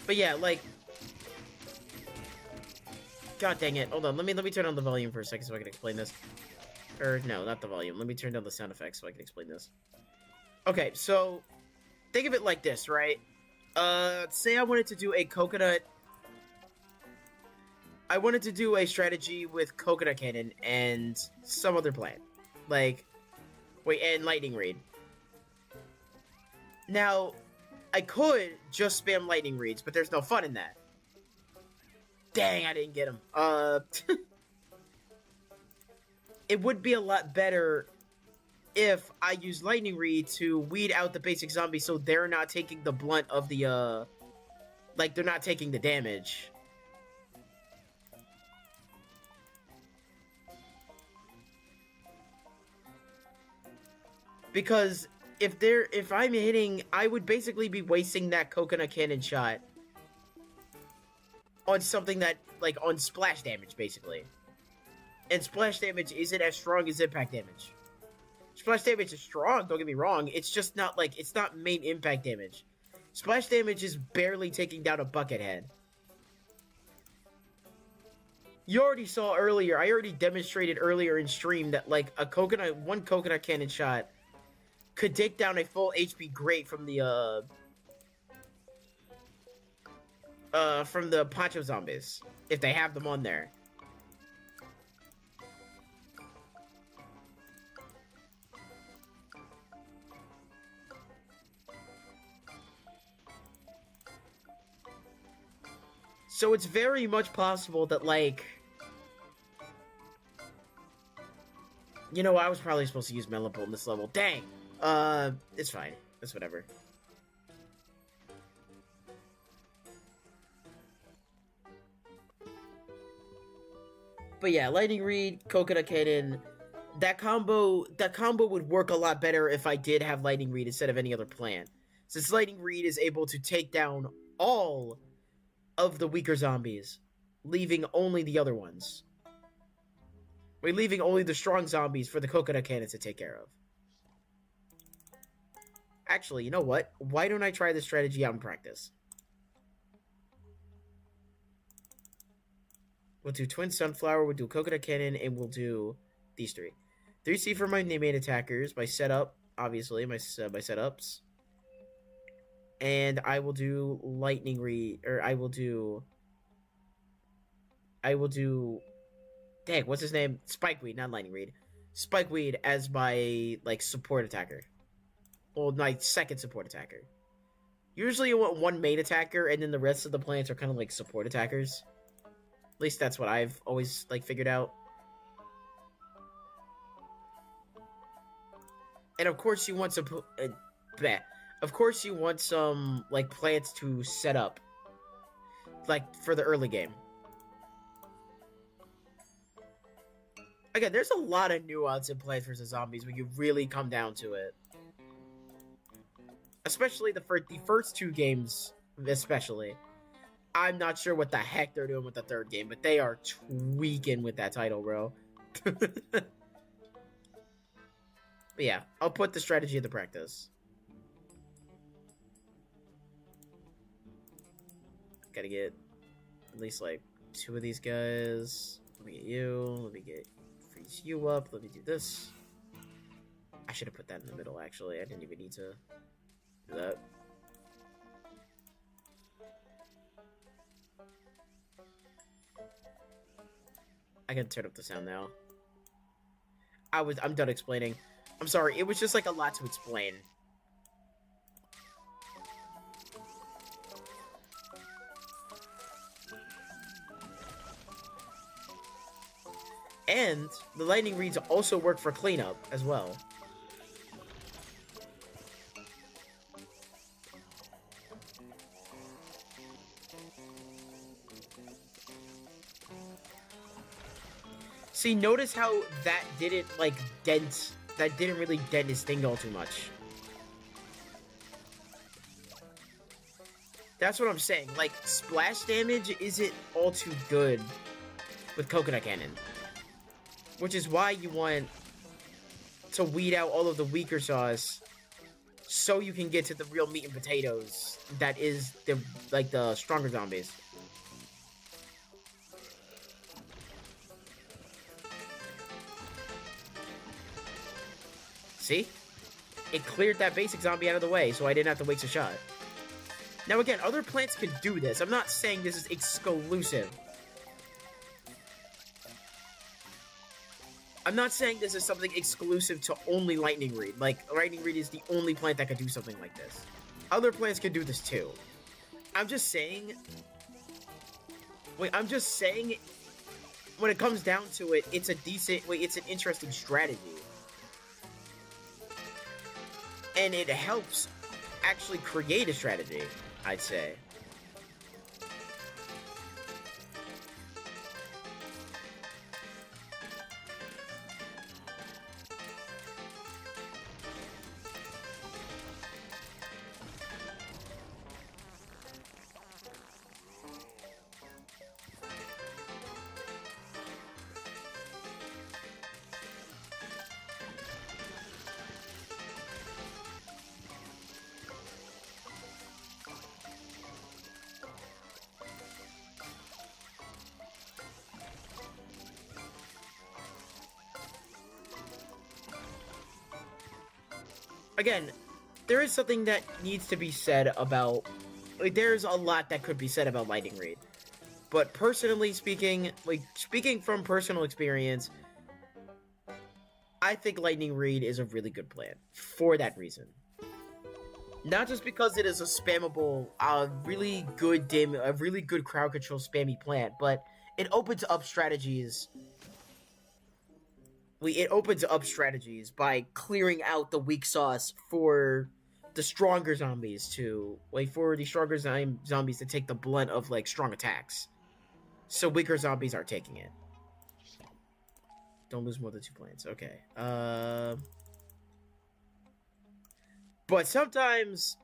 [SPEAKER 1] But yeah, like, god dang it. Hold on, let me turn on the volume for a second so I can explain this. Or, no, not the volume. Let me turn down the sound effects so I can explain this. Okay, so, think of it like this, right? Say I wanted to do a coconut... I wanted to do a strategy with Coconut Cannon and some other plant. Like, wait, and Lightning Reed. Now... I could just spam Lightning Reeds, but there's no fun in that. Dang, I didn't get him. It would be a lot better if I use Lightning Reed to weed out the basic zombies so they're not taking the blunt of the, like, they're not taking the damage. Because... if I'm hitting, I would basically be wasting that Coconut Cannon shot on something that, like, on splash damage, basically. And splash damage isn't as strong as impact damage. Splash damage is strong, don't get me wrong, it's just not, like, it's not main impact damage. Splash damage is barely taking down a Buckethead. You already saw earlier, I already demonstrated earlier in stream that, like, one coconut cannon shot could take down a full HP Great from the Poncho Zombies, if they have them on there. So it's very much possible that, like... You know, I was probably supposed to use Melon Bolt in this level. Dang! It's fine. It's whatever. But yeah, Lightning Reed, Coconut Cannon... That combo would work a lot better if I did have Lightning Reed instead of any other plant. Since Lightning Reed is able to take down all of the weaker zombies, leaving only the other ones. We're leaving only the strong zombies for the coconut cannon to take care of. Actually, you know what? Why don't I try this strategy out in practice? We'll do Twin Sunflower, we'll do Coconut Cannon, and we'll do these three. 3C for my main attackers, my setup, obviously, my setups. And I will do Lightning Reed, or I will do... Dang, what's his name? Spikeweed, not Lightning Reed. Spikeweed as my, like, support attacker. Well, my second support attacker. Usually you want one main attacker, and then the rest of the plants are kind of like support attackers. At least that's what I've always, like, figured out. And of course you want some... Of course you want some, like, plants to set up. Like, for the early game. Again, there's a lot of nuance in Plants vs. Zombies when you really come down to it. Especially the first two games, especially. I'm not sure what the heck they're doing with the third game, but they are tweaking with that title, bro. But yeah, I'll put the strategy into practice. Gotta get at least, like, 2 of these guys. Let me get you. Let me get... freeze you up. Let me do this. I should have put that in the middle, actually. I didn't even need to do that. I can turn up the sound now. I'm done explaining. I'm sorry, it was just, like, a lot to explain. And the Lightning Reeds also work for cleanup as well. See, notice how that didn't, like, that didn't really dent his thing all too much. That's what I'm saying. Like, splash damage isn't all too good with Coconut Cannon. Which is why you want to weed out all of the weaker sauce so you can get to the real meat and potatoes that is the stronger zombies. See? It cleared that basic zombie out of the way, so I didn't have to waste a shot. Now again, other plants can do this. I'm not saying this is exclusive. I'm not saying this is something exclusive to only Lightning Reed. Like, Lightning Reed is the only plant that could do something like this. Other plants can do this too. I'm just saying... when it comes down to it, it's it's an interesting strategy. And it helps actually create a strategy, I'd say. again, there is something that needs to be said about, like, there's a lot that could be said about Lightning Reed. But personally speaking, like, speaking from personal experience, I think Lightning Reed is a really good plan for that reason. Not just because it is a spammable, really good crowd control spammy plant, but it opens up strategies. It opens up strategies by clearing out the weak sauce for the stronger zombies zombies to take the blunt of, like, strong attacks. So weaker zombies are taking it. Don't lose more than 2 plants. Okay. But sometimes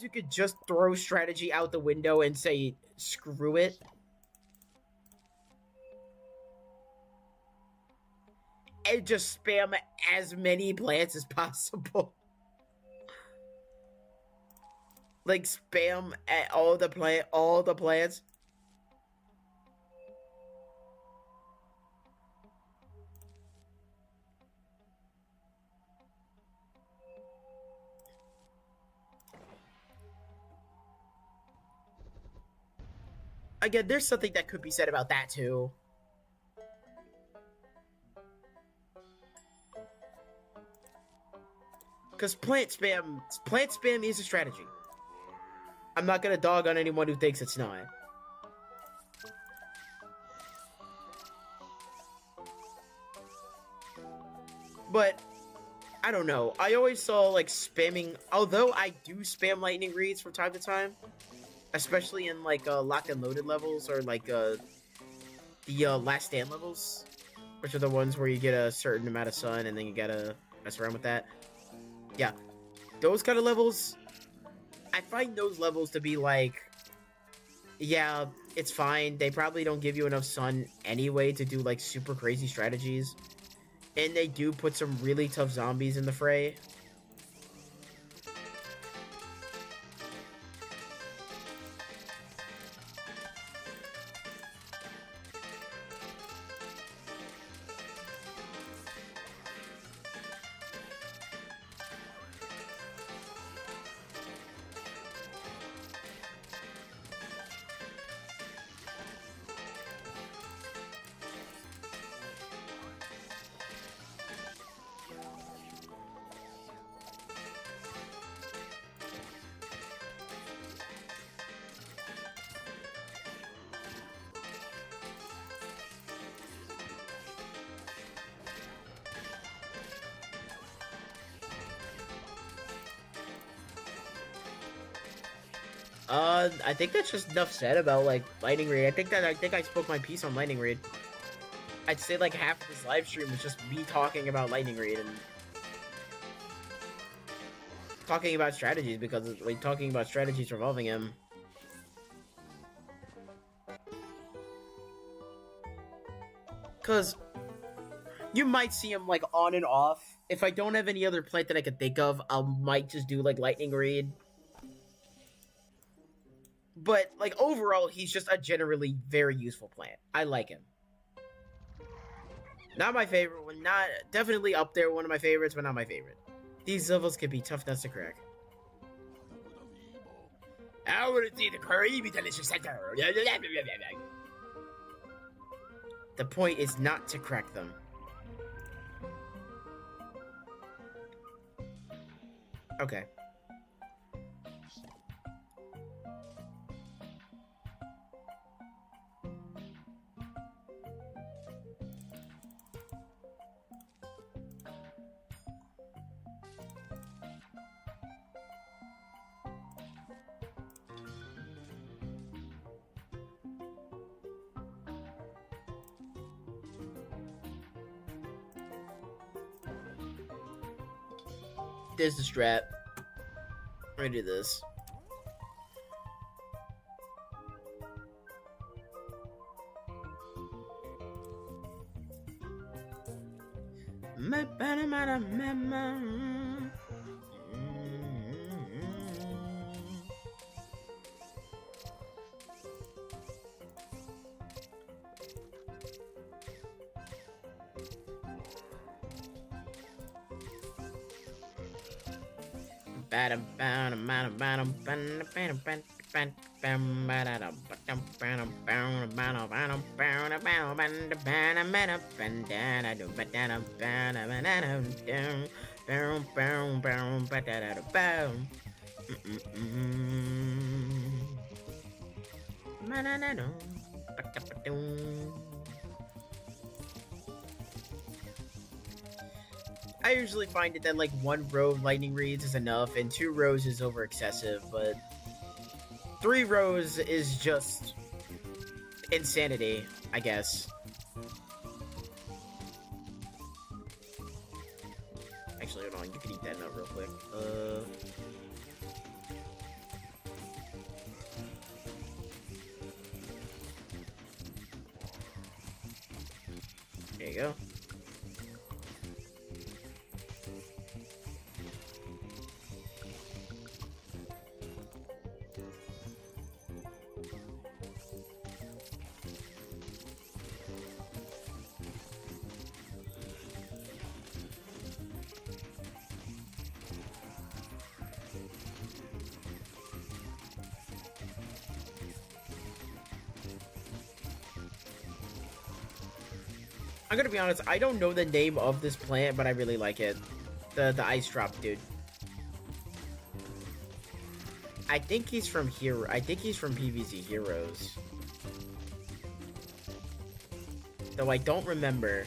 [SPEAKER 1] you could just throw strategy out the window and say, screw it. And just spam as many plants as possible. Like, spam at all the plants. Again, there's something that could be said about that too. Because plant spam is a strategy. I'm not gonna dog on anyone who thinks it's not. But I don't know. I always saw, like, spamming. Although I do spam Lightning Reeds from time to time, especially in, like, locked and loaded levels, or, like, the last stand levels, which are the ones where you get a certain amount of sun and then you gotta mess around with that. Yeah, those kind of levels, I find those levels to be like, yeah, it's fine. They probably don't give you enough sun anyway to do, like, super crazy strategies. And they do put some really tough zombies in the fray. I think that's just enough said about, like, Lightning Reed. I think I spoke my piece on Lightning Reed. I'd say, like, half of this live stream was just me talking about Lightning Reed and talking about strategies, because, like, talking about strategies revolving him. Because you might see him, like, on and off. If I don't have any other plant that I could think of, I might just do, like, Lightning Reed. But, like, overall, he's just a generally very useful plant. I like him. Not my favorite one. Not definitely up there, one of my favorites, but not my favorite. These levels can be tough nuts to crack. I want to see the creamy delicious center. The point is not to crack them. Okay. There's the strat. I'm gonna do this. I usually find it that like 1 row of lightning reads is enough, and 2 rows is over excessive, but 3 rows is just insanity, I guess. Actually, hold on, you can eat that nut real quick. There you go. I'm gonna be honest, I don't know the name of this plant, but I really like it. The ice drop dude. I think he's from here. I think he's from PVZ Heroes. Though I don't remember.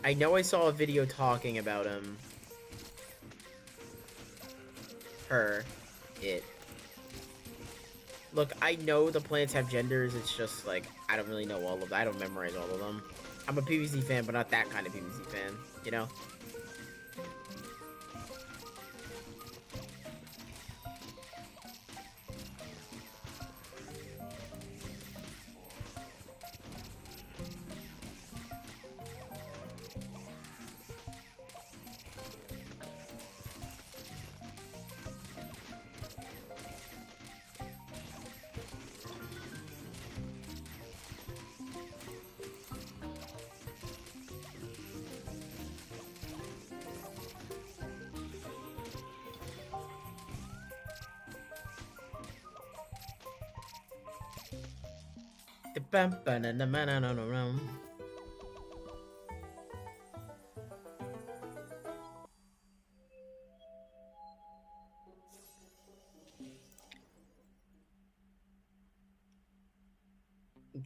[SPEAKER 1] I know I saw a video talking about him. Her. It. Look, I know the plants have genders, it's just like, I don't really know all of them. I don't memorize all of them. I'm a PVZ fan, but not that kind of PVZ fan, you know?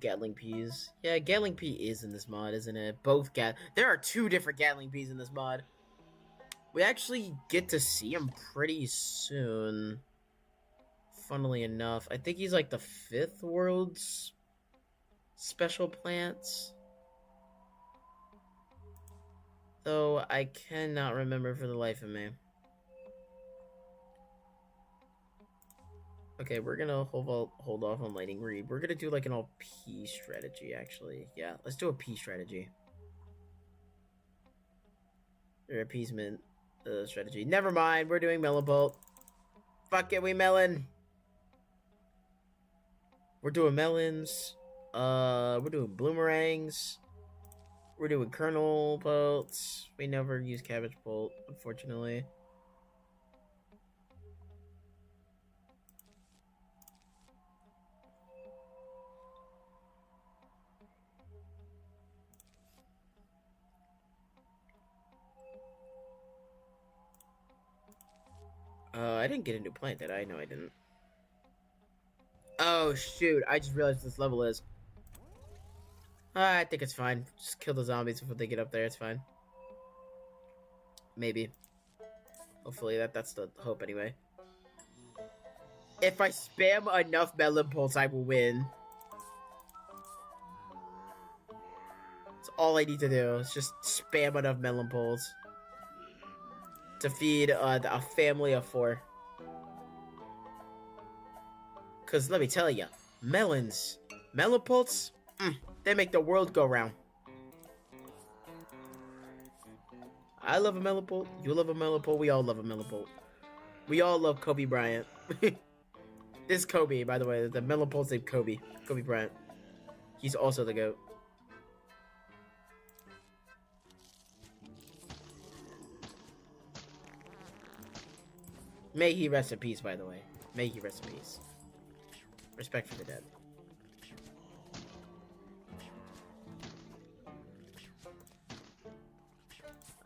[SPEAKER 1] Gatling peas. Yeah, Gatling pea is in this mod, isn't it? Both There are 2 different Gatling peas in this mod. We actually get to see him pretty soon. Funnily enough, I think he's like the 5th world's special plants. Though I cannot remember for the life of me. Okay, we're gonna hold off on lightning read. We're gonna do like an all P strategy, actually. Yeah, let's do a P strategy. Or appeasement strategy. Never mind, we're doing Melon Bolt. Fuck it, we melon. We're doing melons. We're doing bloomerangs. We're doing kernel bolts. We never use cabbage bolt, unfortunately. I didn't get a new plant, did I? No, I didn't. Oh, shoot. I just realized this level is. I think it's fine. Just kill the zombies before they get up there. It's fine. Maybe. Hopefully that's the hope anyway. If I spam enough melon pulse, I will win. That's all I need to do. Is just spam enough melon pulse to feed a family of 4. Because let me tell you, melon pulse, they make the world go round. I love a melon pulse. You love a melon pulse. We all love a melon pulse. We all love Kobe Bryant. This Kobe, by the way, the melon pulse named Kobe Bryant. He's also the GOAT. May he rest in peace, by the way. May he rest in peace. Respect for the dead.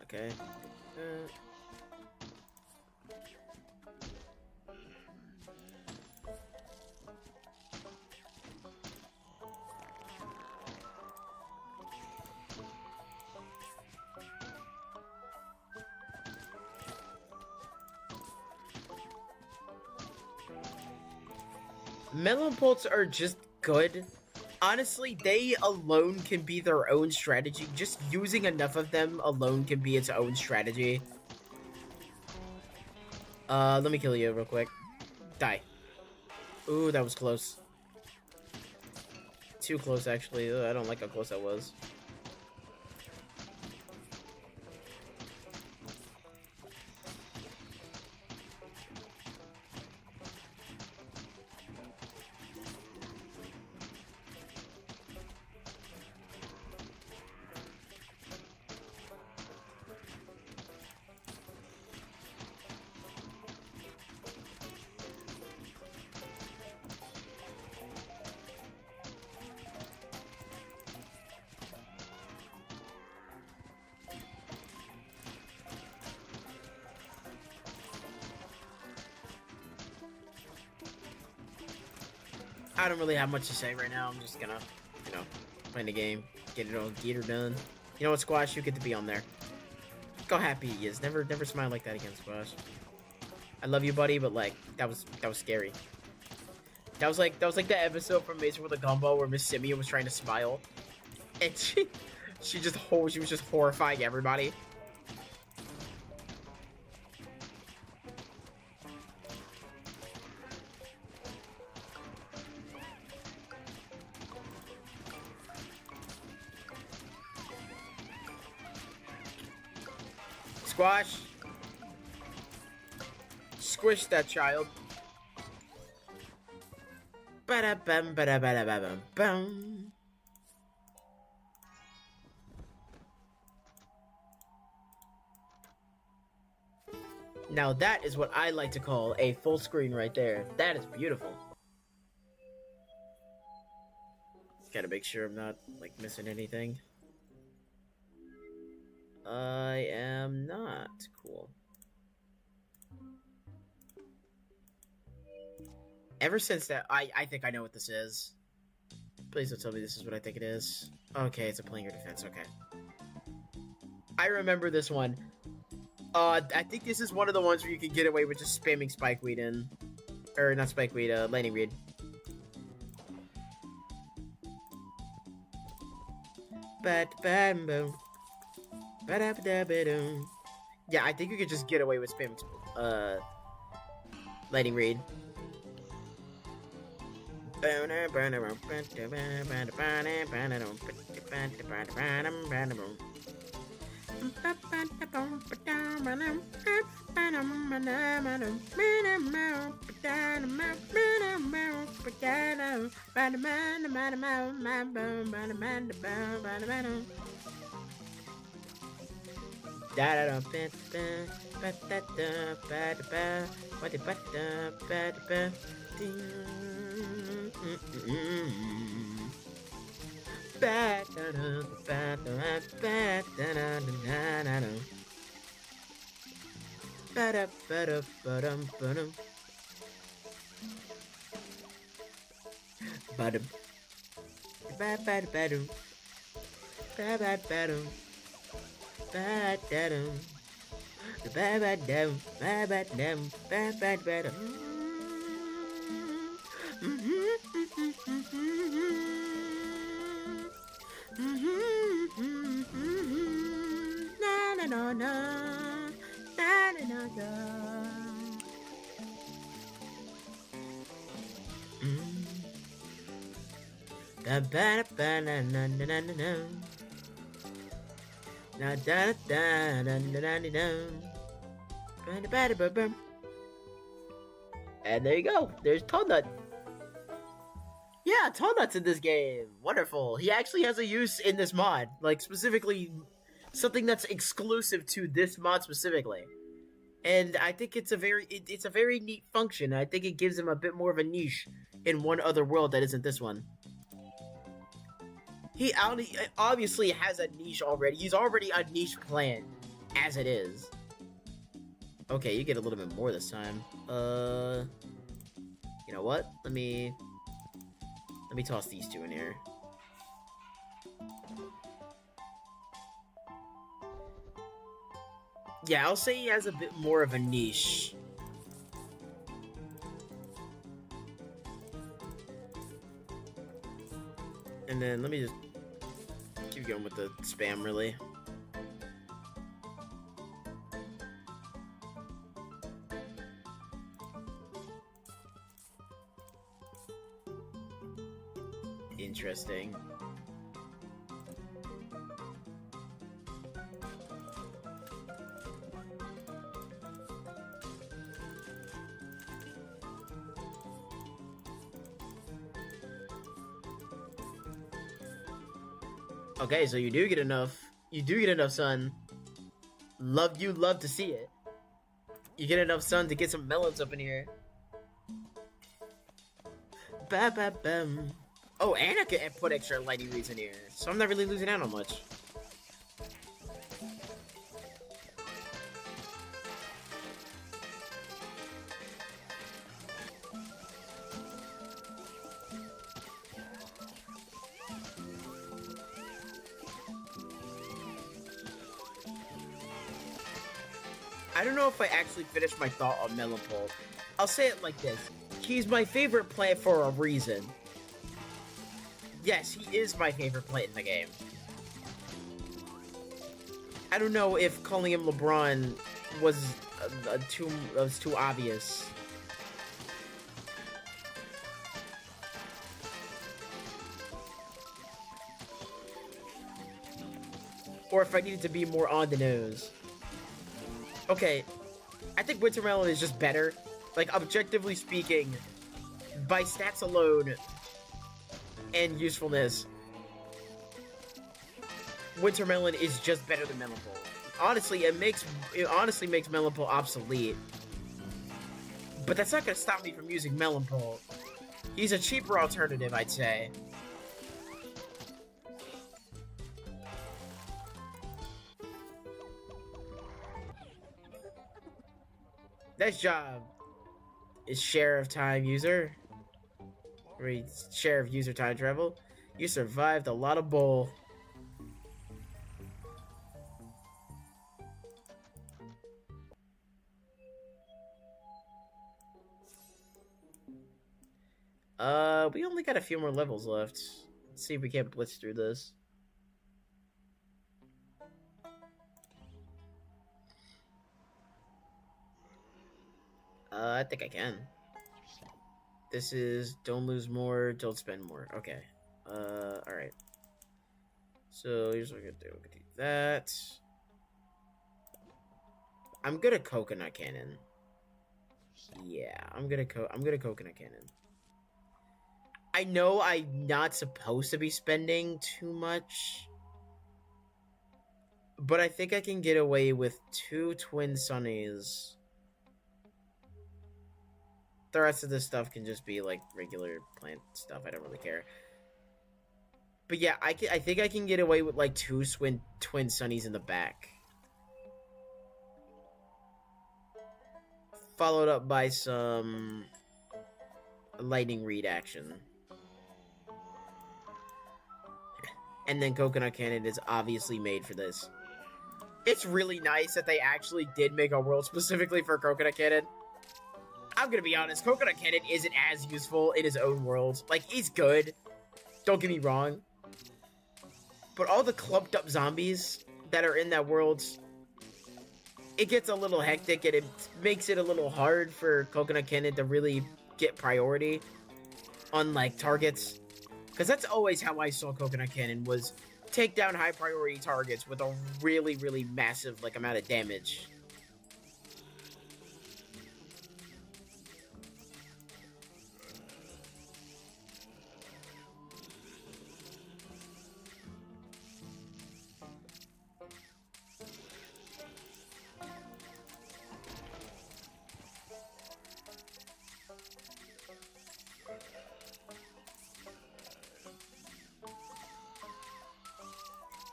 [SPEAKER 1] Okay. Melon bolts are just good. Honestly, they alone can be their own strategy. Just using enough of them alone can be its own strategy. Let me kill you real quick. Die. Ooh, that was close. Too close, actually. Ugh, I don't like how close that was. I don't really have much to say right now. I'm just gonna, you know, play the game, get her done. You know what, Squash? You get to be on there. Look how happy he is. Never smile like that again, Squash. I love you, buddy, but like that was scary. That was like the episode from Mason with a Gumball where Miss Simeon was trying to smile, and she was just horrifying everybody. Squash. Squish that child. Ba-da-bum, ba-da-ba-da-ba-bum. Now that is what I like to call a full screen right there. That is beautiful. Gotta make sure I'm not, like, missing anything. I am not. Cool. Ever since that, I think I know what this is. Please don't tell me this is what I think it is. Okay, it's a playing your defense. Okay. I remember this one. I think this is one of the ones where you can get away with just spamming Spikeweed in. Or, not Spikeweed, Lightning Reed. Ba-da-bam-boom. Ba-da-ba-da-ba-doom. Yeah, I think you could just get away with spamming, Lightning Reed. And there you go. There's Toadnut. Yeah, Toadnut's in this game. Wonderful. He actually has a use in this mod. Like, specifically, something that's exclusive to this mod specifically. and I think it's a it's a very neat function. I think it gives him a bit more of a niche in one other world that isn't this one. He obviously has a niche already. He's already a niche plant as it is. Okay, you get a little bit more this time. You know what? Let me toss these two in here. Yeah, I'll say he has a bit more of a niche. And then let me just keep going with the spam, really. Interesting. Okay, so you do get enough. You do get enough sun. Love to see it. You get enough sun to get some melons up in here. Ba ba bam. Oh, and I can put extra lightning reeds in here, so I'm not really losing out on much. I don't know if I actually finished my thought on Melon Pulp. I'll say it like this. He's my favorite plant for a reason. Yes, he is my favorite plant in the game. I don't know if calling him LeBron was too obvious. Or if I needed to be more on the nose. Okay, I think Wintermelon is just better. Like, objectively speaking, by stats alone and usefulness, Wintermelon is just better than Melonpole. Honestly, it honestly makes Melonpole obsolete. But that's not gonna stop me from using Melonpole. He's a cheaper alternative, I'd say. Nice job. Is share of time user. Read share of user time travel. You survived a lot of bull. We only got a few more levels left. Let's see if we can't blitz through this. I think I can. This is don't lose more, don't spend more. Okay. Alright. So here's what we're gonna do. We're gonna do that. I'm gonna coconut cannon. Yeah, I'm gonna coconut cannon. I know I'm not supposed to be spending too much, but I think I can get away with 2 twin sunnies. The rest of this stuff can just be like regular plant stuff. I don't really care. But yeah, I think I can get away with like 2 twin sunnies in the back, followed up by some lightning reed action. And then Coconut Cannon is obviously made for this. It's really nice that they actually did make a world specifically for Coconut Cannon. I'm gonna be honest, Coconut Cannon isn't as useful in his own world. Like, he's good. Don't get me wrong. But all the clumped up zombies that are in that world, it gets a little hectic and it makes it a little hard for Coconut Cannon to really get priority on, like, targets. Because that's always how I saw Coconut Cannon, was take down high priority targets with a really, really massive, like, amount of damage.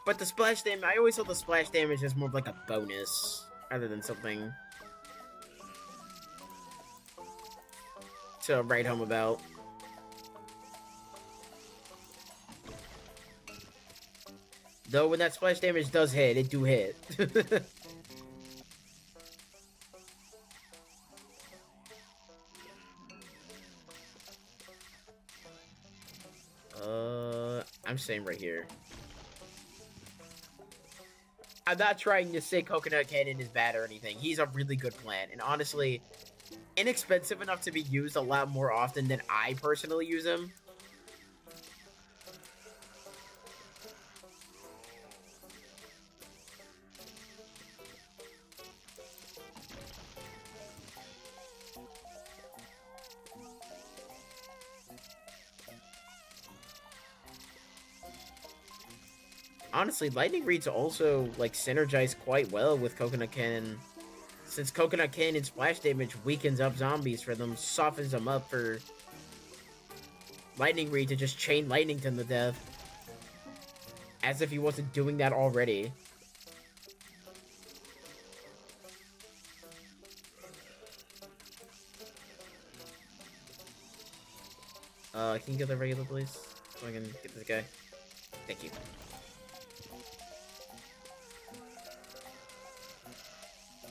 [SPEAKER 1] But the splash damage, I always thought the splash damage is more of like a bonus rather than something to write home about. Though when that splash damage does hit, it do hit. I'm staying right here. I'm not trying to say Coconut Cannon is bad or anything. He's a really good plant, and honestly, inexpensive enough to be used a lot more often than I personally use him. Honestly, Lightning Reeds also, like, synergize quite well with Coconut Cannon. Since Coconut Cannon splash damage weakens up zombies for them, softens them up for Lightning Reed to just chain lightning to them to death. As if he wasn't doing that already. Can you get the regular, please? So I can get this guy. Thank you.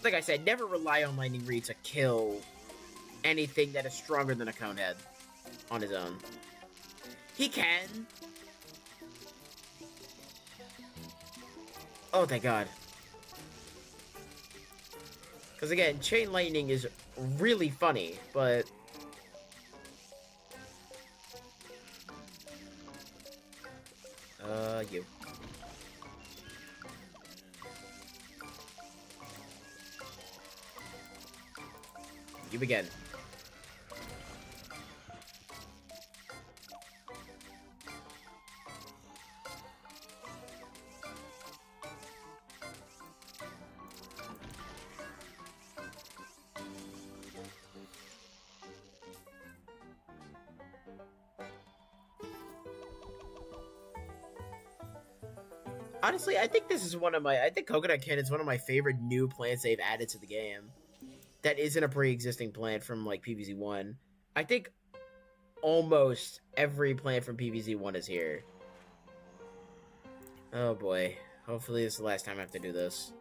[SPEAKER 1] Like I said, never rely on Lightning Reed to kill anything that is stronger than a Conehead on his own. He can. Oh, thank God. Because again, Chain Lightning is really funny, but... you. You begin. Honestly, I think this is I think Coconut Cannon is one of my favorite new plants they've added to the game. That isn't a pre-existing plant from, like, PVZ1. I think almost every plant from PVZ1 is here. Oh boy. Hopefully this is the last time I have to do this.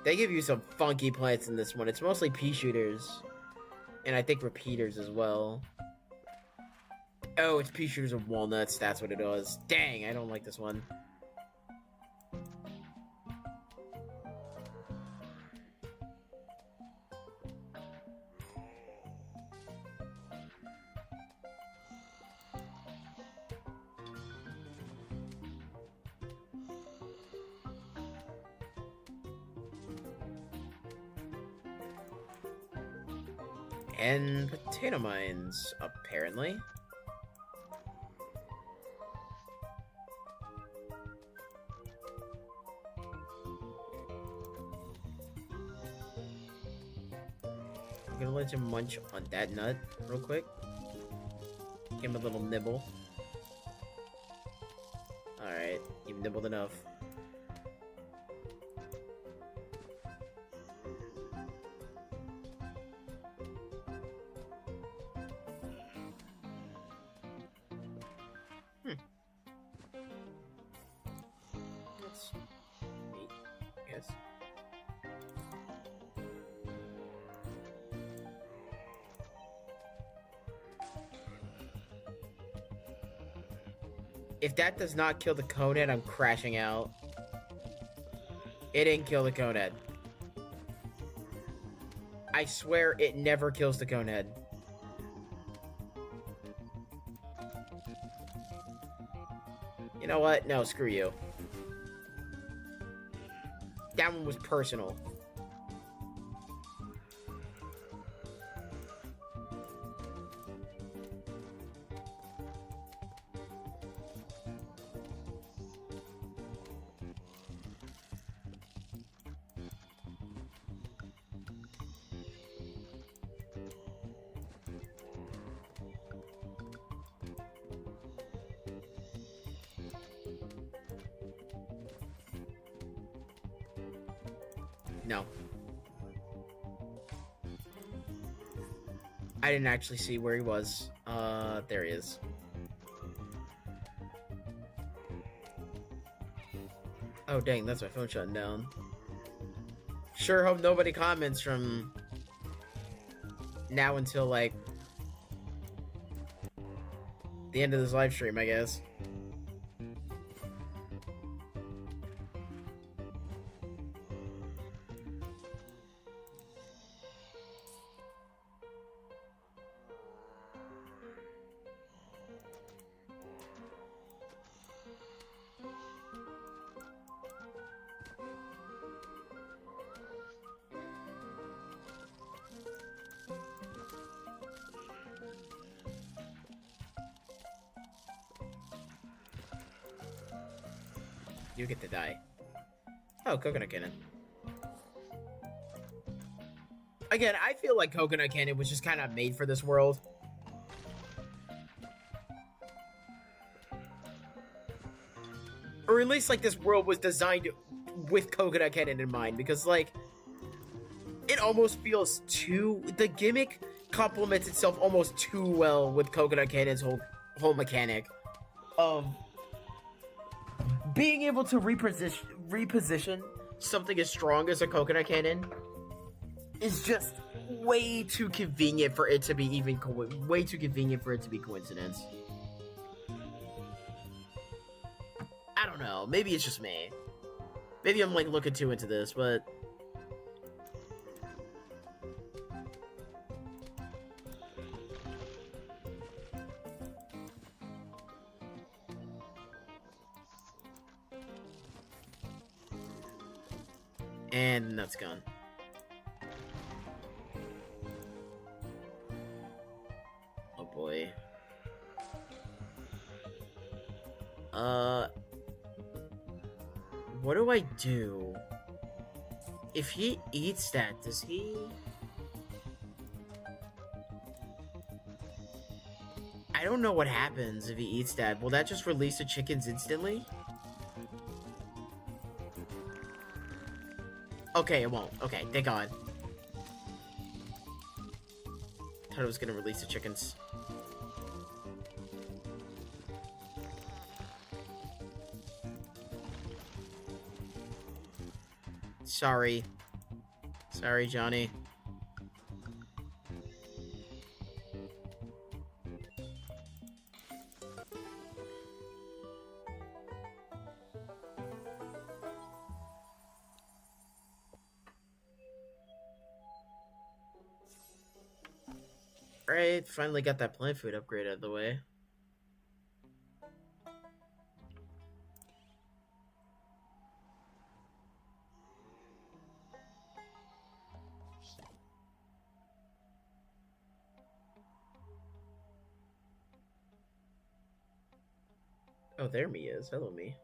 [SPEAKER 1] They give you some funky plants in this one. It's mostly pea shooters. And I think repeaters as well. Oh, it's pea shooters of walnuts. That's what it was. Dang, I don't like this one. And potato mines, apparently. I'm gonna let him munch on that nut real quick. Give him a little nibble. Alright, you've nibbled enough. That's neat, I guess. If that does not kill the Conehead, I'm crashing out. It didn't kill the Conehead. I swear it never kills the Conehead. You know what? No, screw you. That one was personal. No. I didn't actually see where he was. There he is. Oh, dang, that's my phone shutting down. Sure hope nobody comments from now until, like, the end of this live stream, I guess. You get to die. Oh, coconut cannon. Again, I feel like coconut cannon was just kind of made for this world. Or at least, like, this world was designed with coconut cannon in mind. Because, like, it almost feels too... The gimmick complements itself almost too well with coconut cannon's whole mechanic of being able to reposition something as strong as a coconut cannon is just way too convenient for it to be way too convenient for it to be coincidence. I don't know. Maybe it's just me. Maybe I'm, like, looking too into this, but... And that's gone. Oh boy. What do I do? If he eats that, does he... I don't know what happens if he eats that. Will that just release the chickens instantly? Okay, it won't. Okay, thank God. Thought it was gonna release the chickens. Sorry. Sorry, Johnny. Alright, finally got that plant food upgrade out of the way. Oh, there me is. Hello, me.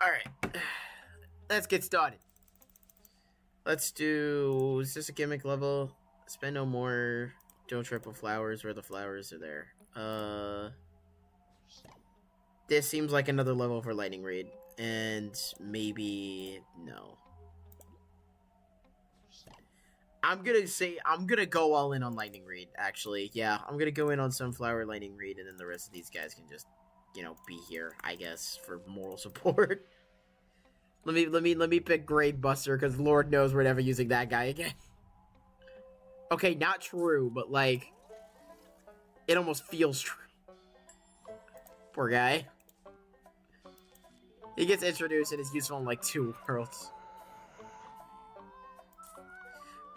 [SPEAKER 1] Alright. Let's get started. Let's do... Is this a gimmick level? Spend no more. Don't triple flowers where the flowers are there. This seems like another level for Lightning Reed. And maybe... No. I'm gonna go all in on Lightning Reed, actually. Yeah, I'm gonna go in on Sunflower, Lightning Reed, and then the rest of these guys can just, you know, be here, I guess, for moral support. Let me pick Grade Buster, because Lord knows we're never using that guy again. Okay, not true, but, like, it almost feels true. Poor guy. He gets introduced and is useful in, like, 2 worlds.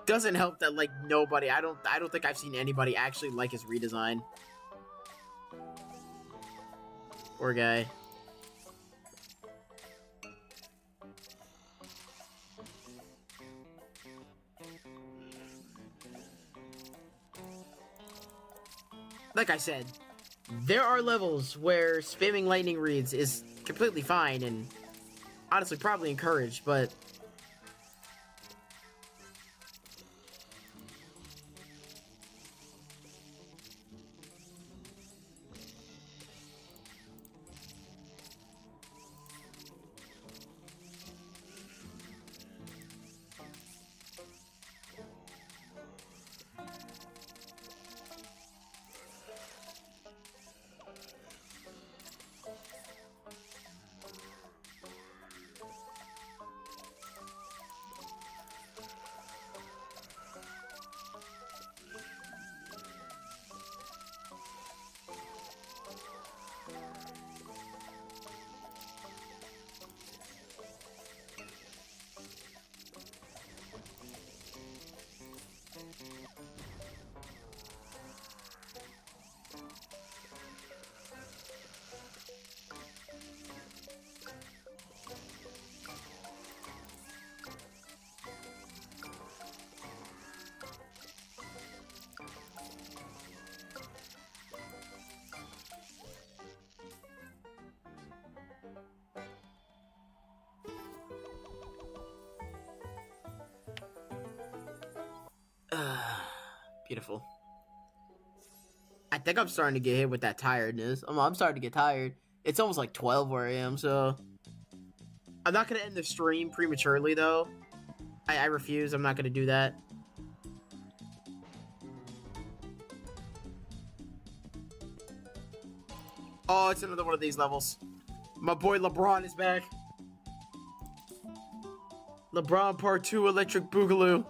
[SPEAKER 1] Doesn't help that, like, nobody... I don't think I've seen anybody actually like his redesign. Poor guy. Like I said, there are levels where spamming Lightning Reeds is completely fine and honestly probably encouraged, but Beautiful. I think I'm starting to get hit with that tiredness. I'm starting to get tired. It's almost like 12 where I am, so... I'm not going to end the stream prematurely, though. I refuse. I'm not going to do that. Oh, it's another one of these levels. My boy LeBron is back. LeBron Part 2 Electric Boogaloo.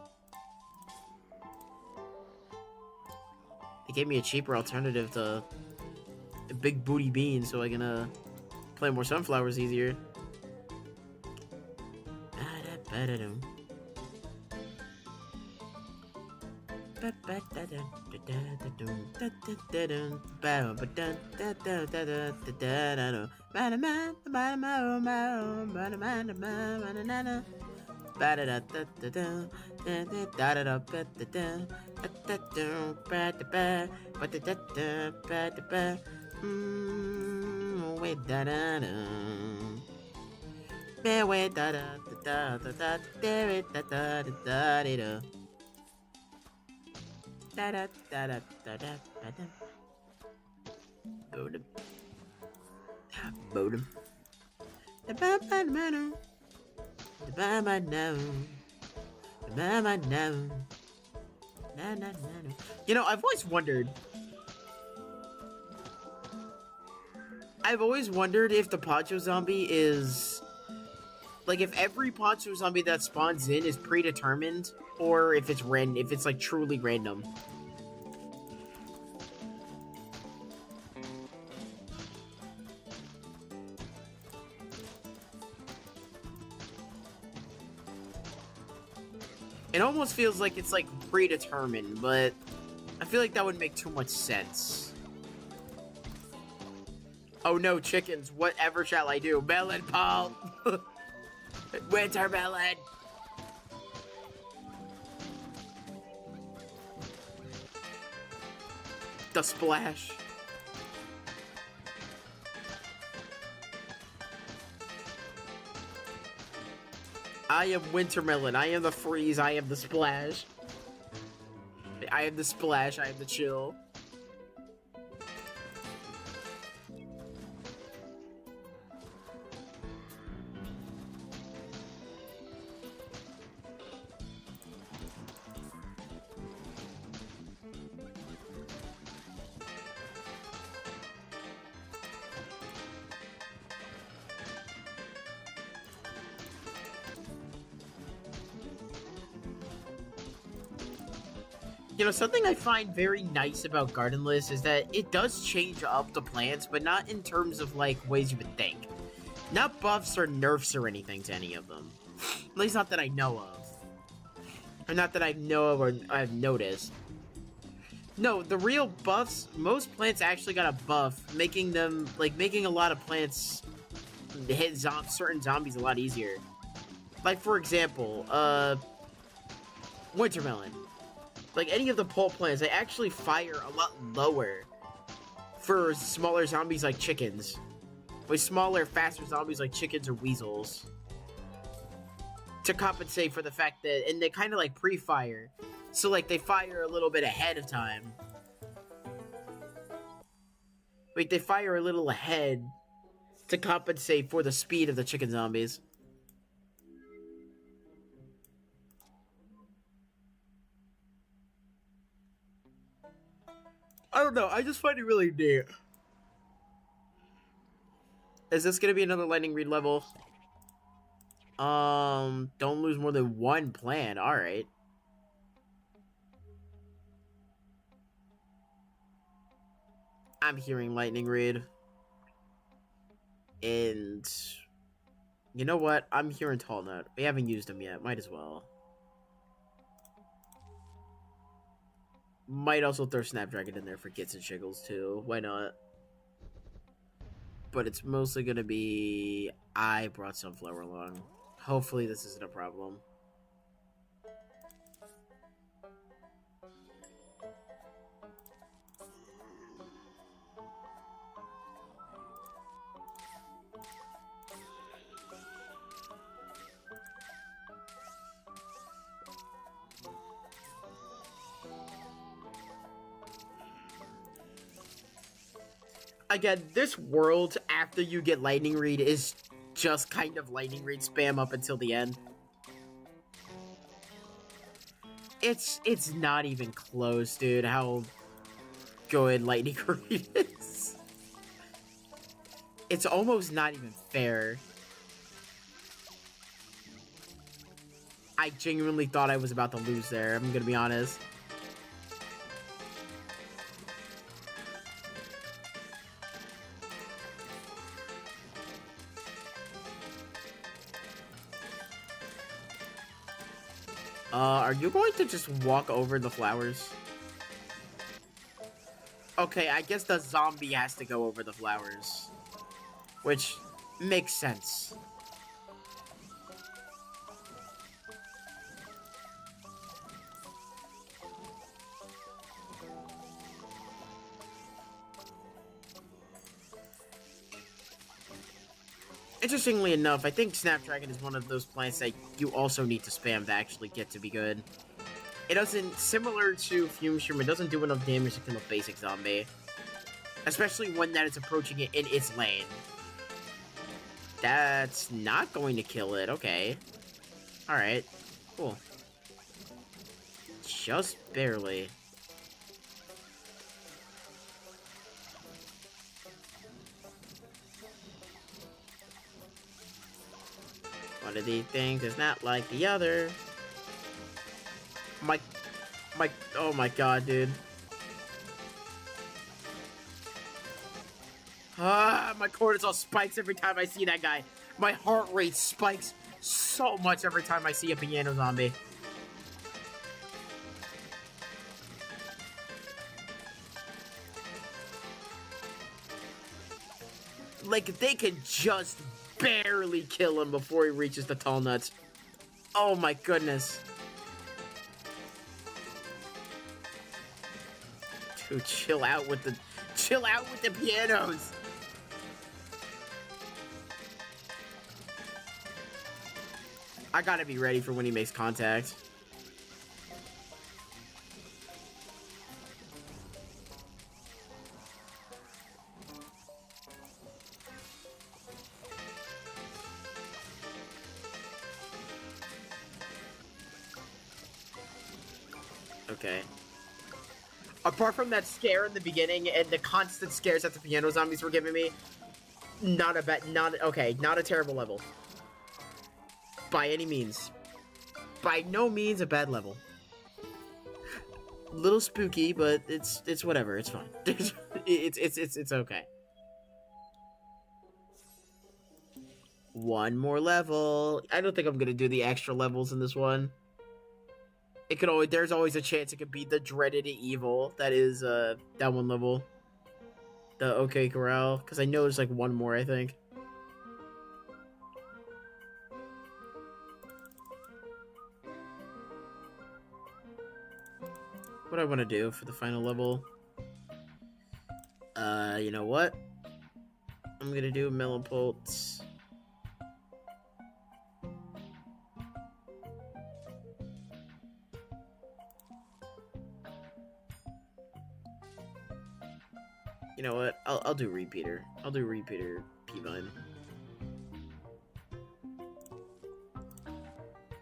[SPEAKER 1] They gave me a cheaper alternative to Big Booty Bean so I can play more Sunflowers easier. Bodum. You know, I've always wondered if the Poncho Zombie is... Like, if every Poncho Zombie that spawns in is predetermined, or if it's like, truly random. It almost feels like it's, like, predetermined, but I feel like that would make too much sense. Oh no, chickens, whatever shall I do? Melon, Paul! Winter melon! The splash. I am Wintermelon. I am the freeze. I am the splash. I am the splash. I am the chill. You know, something I find very nice about Gardenless is that it does change up the plants, but not in terms of, like, ways you would think. Not buffs or nerfs or anything to any of them. At least not that I know of. Or not that I know of or I've noticed. No, the real buffs, most plants actually got a buff, making them, like, making a lot of plants hit certain zombies a lot easier. Like, for example, Wintermelon. Like, any of the pole plants, they actually fire a lot lower for smaller zombies like chickens. With smaller, faster zombies like chickens or weasels. To compensate for the fact that, and they kind of like pre-fire. So, like, they fire a little bit ahead of time. Like, they fire a little ahead to compensate for the speed of the chicken zombies. I don't know, I just find it really neat. Is this gonna be another lightning read level? Don't lose more than one plant, alright. I'm hearing lightning read. And... you know what? I'm hearing tall nut. We haven't used them yet, might as well. Might also throw Snapdragon in there for kits and shiggles too. Why not? But it's mostly gonna be... I brought Sunflower along. Hopefully this isn't a problem. Again, this world, after you get Lightning Reed, is just kind of Lightning Reed spam up until the end. It's not even close, dude, how good Lightning Reed is. It's almost not even fair. I genuinely thought I was about to lose there, I'm gonna be honest. Are you going to just walk over the flowers? Okay, I guess the zombie has to go over the flowers. Which makes sense. Interestingly enough, I think Snapdragon is one of those plants that you also need to spam to actually get to be good. It doesn't, similar to Fume Shroom, it doesn't do enough damage to kill a basic zombie. Especially when that is approaching it in its lane. That's not going to kill it, okay. Alright, cool. Just barely. One of these things is not like the other. Oh my god, dude. Ah, my cortisol spikes every time I see that guy. My heart rate spikes so much every time I see a piano zombie. Like, they can just barely kill him before he reaches the tall nuts. Oh my goodness. Dude, chill out with the pianos. I gotta be ready for when he makes contact. Okay. Apart from that scare in the beginning and the constant scares that the piano zombies were giving me, not a terrible level. By any means. By no means a bad level. Little spooky, but it's whatever, it's fine. it's okay. One more level. I don't think I'm gonna do the extra levels in this one. It could always, there's always a chance it could be the dreaded evil that is that one level. The OK Corral, because I know there's like one more, I think. What do I want to do for the final level? You know what? I'm gonna do Melon Pulse. You know what? I'll do Repeater. I'll do Repeater P-Vine.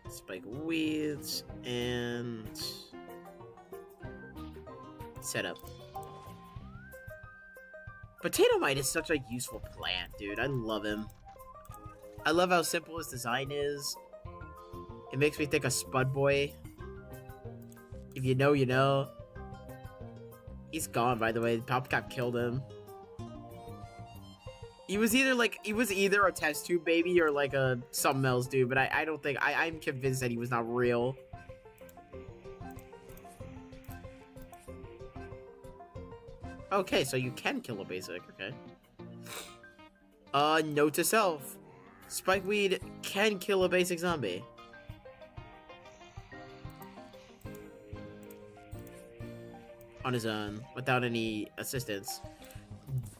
[SPEAKER 1] Spike Weeds and Setup. Potato Mite is such a useful plant, dude. I love him. I love how simple his design is. It makes me think of Spud Boy. If you know, you know. He's gone, by the way. Popcap killed him. He was either a test tube baby or like a something else, dude. But I don't think I'm convinced that he was not real. Okay, so you can kill a basic. Okay. Note to self: Spikeweed can kill a basic zombie. On his own, without any assistance.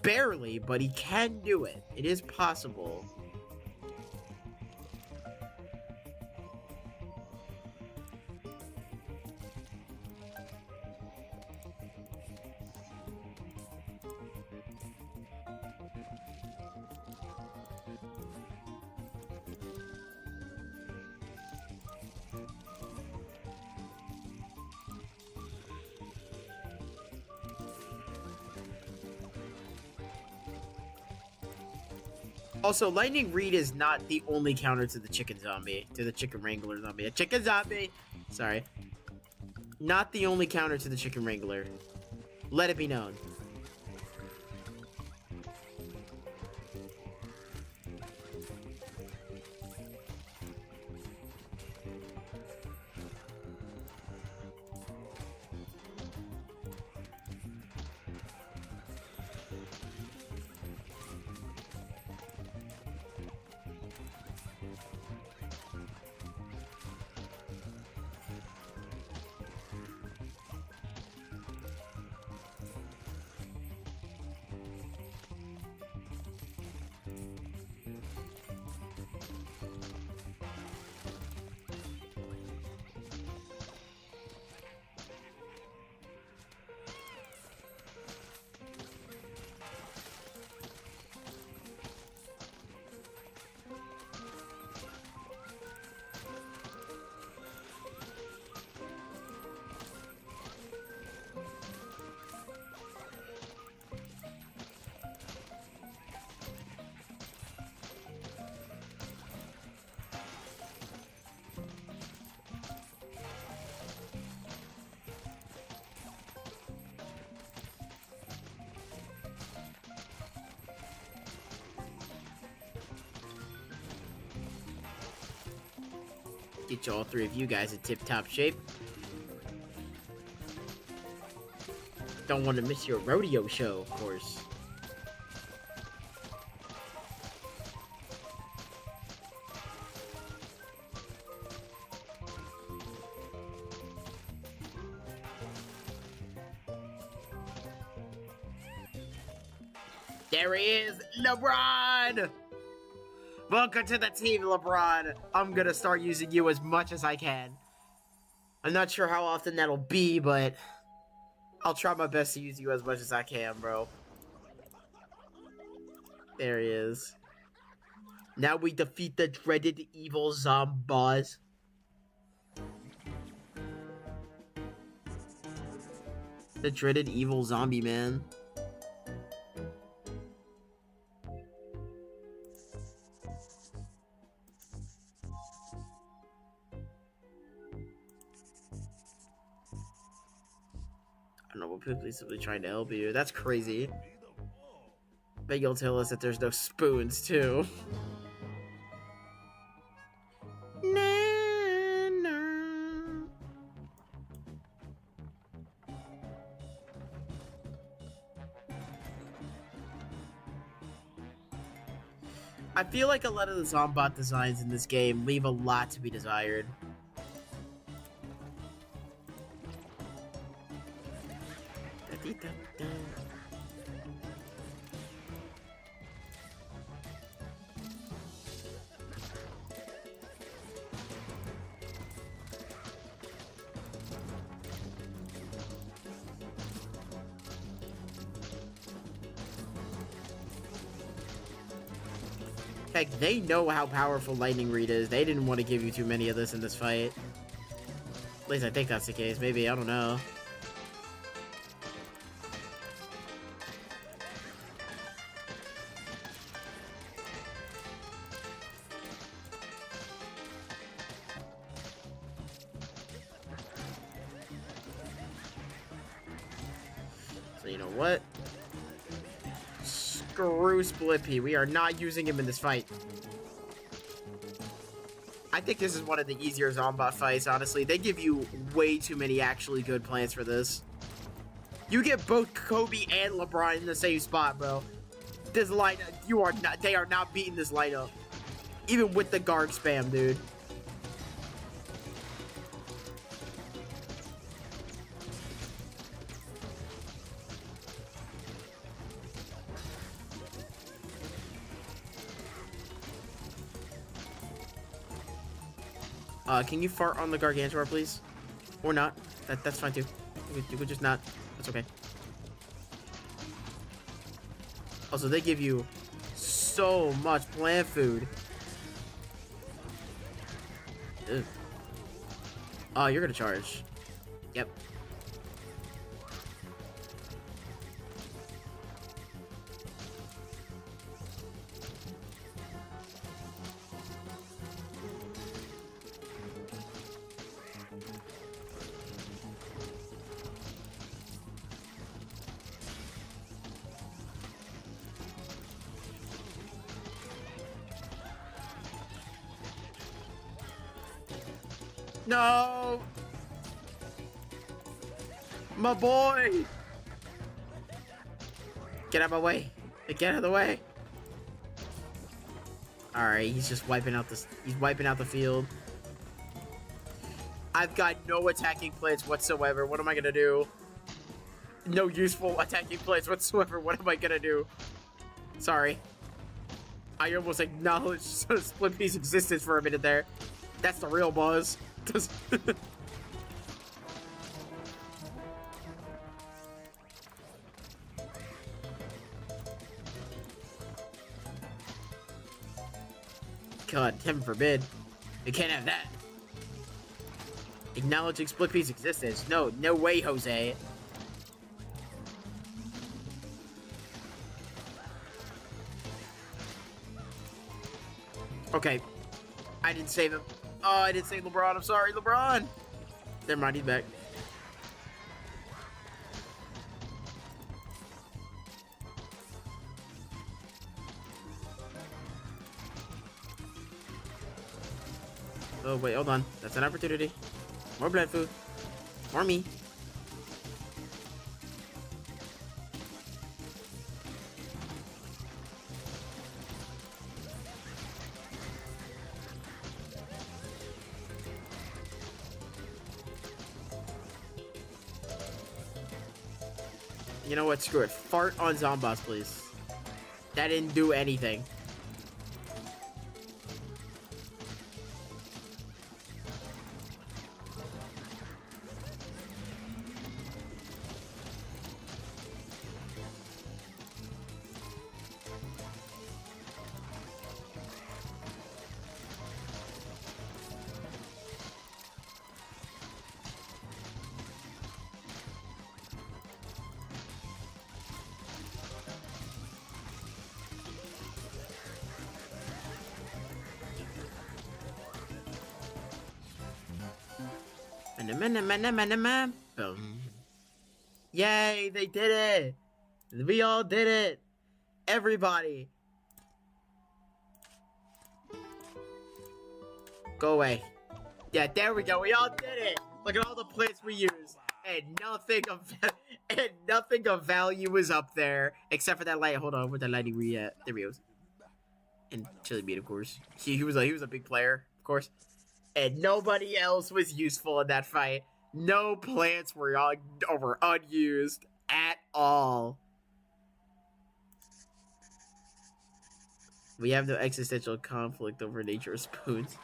[SPEAKER 1] Barely, but he can do it. It is possible. Also, Lightning Reed is not the only counter to the chicken zombie, to the chicken wrangler zombie. A chicken zombie! Sorry. Not the only counter to the chicken wrangler. Let it be known. Get you all three of you guys in tip-top shape. Don't want to miss your rodeo show, of course. There he is, LeBron! Welcome to the team, LeBron. I'm gonna start using you as much as I can. I'm not sure how often that'll be, but I'll try my best to use you as much as I can, bro. There he is. Now we defeat the dreaded evil zombies. The dreaded evil zombie man. I don't know, we're simply trying to help you. That's crazy. Bet you'll tell us that there's no spoons, too. I feel like a lot of the Zombot designs in this game leave a lot to be desired. Heck, they know how powerful Lightning Reed is. They didn't want to give you too many of this in this fight. At least I think that's the case. Maybe, I don't know. So you know what? Screw Splippy. We are not using him in this fight. I think this is one of the easier Zombot fights, honestly. They give you way too many actually good plans for this. You get both Kobe and LeBron in the same spot, bro. This lineup, they are not beating this lineup. Even with the guard spam, dude. Can you fart on the Gargantuar, please? Or not. That's fine, too. You could just not. That's okay. Also, they give you so much plant food. Ugh. Oh, you're gonna charge. Yep. No! My boy! Get out of my way. Get out of the way. Alright, he's just wiping out this. He's wiping out the field. I've got no attacking plays whatsoever. What am I gonna do? No useful attacking plays whatsoever. What am I gonna do? Sorry. I almost acknowledged Split Pea's existence for a minute there. That's the real buzz. God, heaven forbid. We can't have that. Acknowledging Split Pea's existence. No, no way, Jose. Okay. I didn't save him. Oh, I didn't save LeBron. I'm sorry, LeBron. Never mind, he's back. Oh, wait, hold on. That's an opportunity. More blood food. More me. You know what? Screw it. Fart on Zomboss, please. That didn't do anything. Boom. Yay, they did it! We all did it! Everybody! Go away. Yeah, there we go, we all did it! Look at all the plants we used. And nothing of value was up there. Except for that light. Hold on, where'd that lighting we at? There he goes. And Chili Beat, of course. He was a big player, of course. And nobody else was useful in that fight. No plants were unused at all. We have no existential conflict over nature of spoons.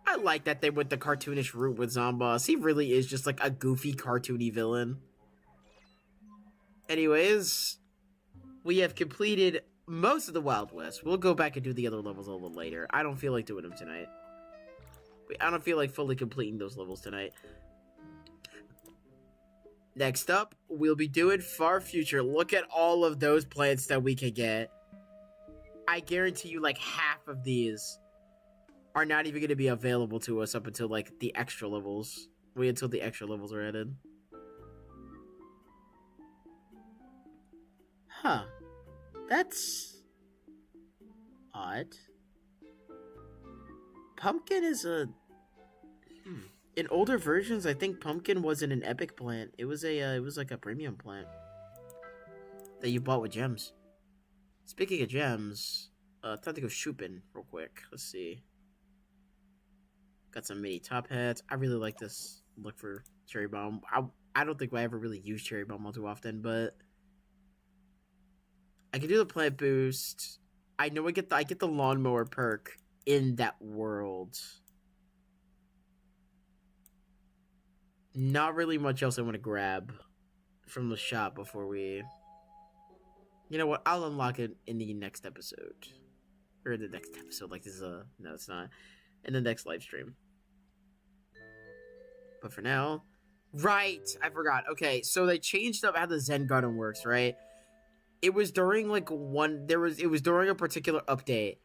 [SPEAKER 1] I like that they went the cartoonish route with Zomboss. He really is just like a goofy, cartoony villain. Anyways, we have completed most of the Wild West. We'll go back and do the other levels a little later. I don't feel like doing them tonight. I don't feel like fully completing those levels tonight. Next up, we'll be doing Far Future. Look at all of those plants that we can get. I guarantee you like half of these are not even going to be available to us up until like the extra levels. Wait until the extra levels are added. Huh. That's odd. Pumpkin is a... In older versions, I think Pumpkin wasn't an epic plant. It was like a premium plant that you bought with gems. Speaking of gems, time to go shopping real quick. Let's see. Got some mini top hats. I really like this look for Cherry Bomb. I don't think I ever really use Cherry Bomb all too often, but I can do the plant boost. I know I get the lawnmower perk in that world. Not really much else I want to grab from the shop before we... You know what? I'll unlock it in the next episode. Or the next episode, like this is a... No, it's not. In the next live stream. But for now... Right! I forgot. Okay, so they changed up how the Zen Garden works, right? It was during, like, it was during a particular update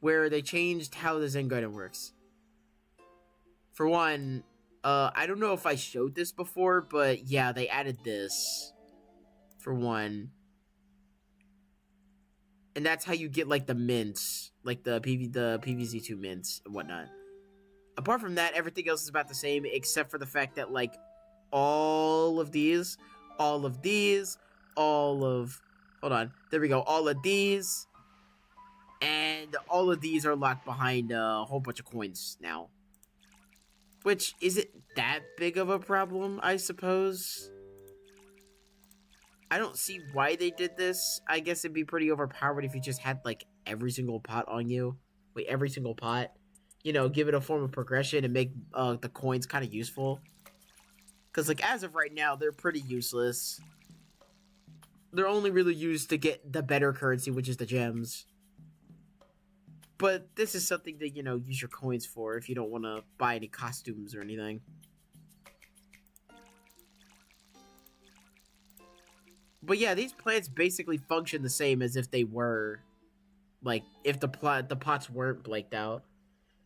[SPEAKER 1] where they changed how the Zen Garden works. For one, I don't know if I showed this before, but yeah, they added this for one. And that's how you get like the mints, like the PVZ2 mints and whatnot. Apart from that, everything else is about the same, except for the fact that like all of these, all of these, all of, hold on, there we go, all of these, and all of these are locked behind a whole bunch of coins now. Which isn't that big of a problem, I suppose. I don't see why they did this. I guess it'd be pretty overpowered if you just had, like, every single pot on you. Wait, every single pot. You know, give it a form of progression and make the coins kind of useful. Because, like, as of right now, they're pretty useless. They're only really used to get the better currency, which is the gems. But this is something that, you know, use your coins for if you don't want to buy any costumes or anything. But yeah, these plants basically function the same as if they were, like, if the pots weren't blanked out.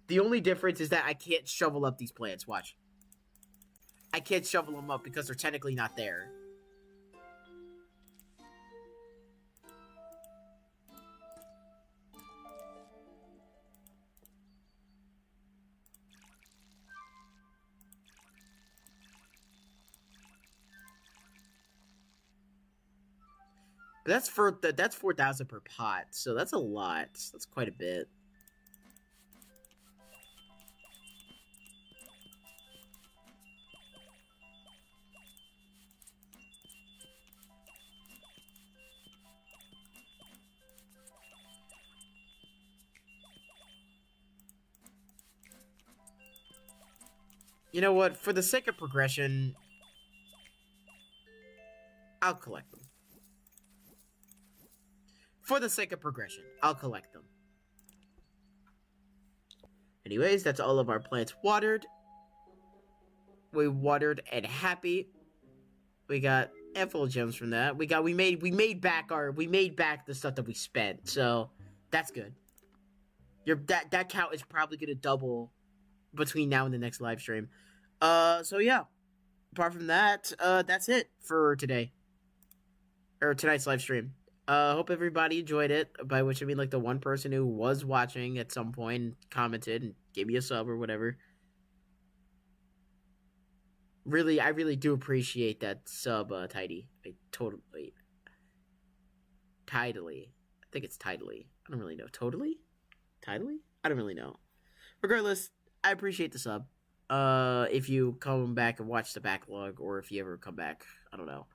[SPEAKER 1] The only difference is that I can't shovel up these plants. Watch. I can't shovel them up because they're technically not there. But that's 4,000 per pot, so that's a lot. That's quite a bit. You know what? For the sake of progression, I'll collect them. For the sake of progression, I'll collect them. Anyways, that's all of our plants watered. We watered and happy. We got full gems from that. We made back the stuff that we spent. So that's good. That count is probably gonna double between now and the next live stream. So yeah. Apart from that, that's it for today. Or tonight's live stream. Hope everybody enjoyed it, by which I mean like the one person who was watching at some point and commented and gave me a sub or whatever. Really, I really do appreciate that sub, Tidy. Tidily. I think it's tidily. I don't really know. Totally? Tidily? I don't really know. Regardless, I appreciate the sub. If you come back and watch the backlog, or if you ever come back, I don't know.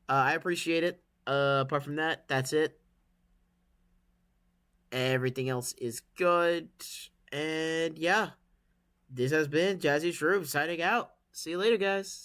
[SPEAKER 1] I appreciate it. Apart from that, that's it. Everything else is good. And yeah, this has been Jazzy Shroom signing out. See you later, guys.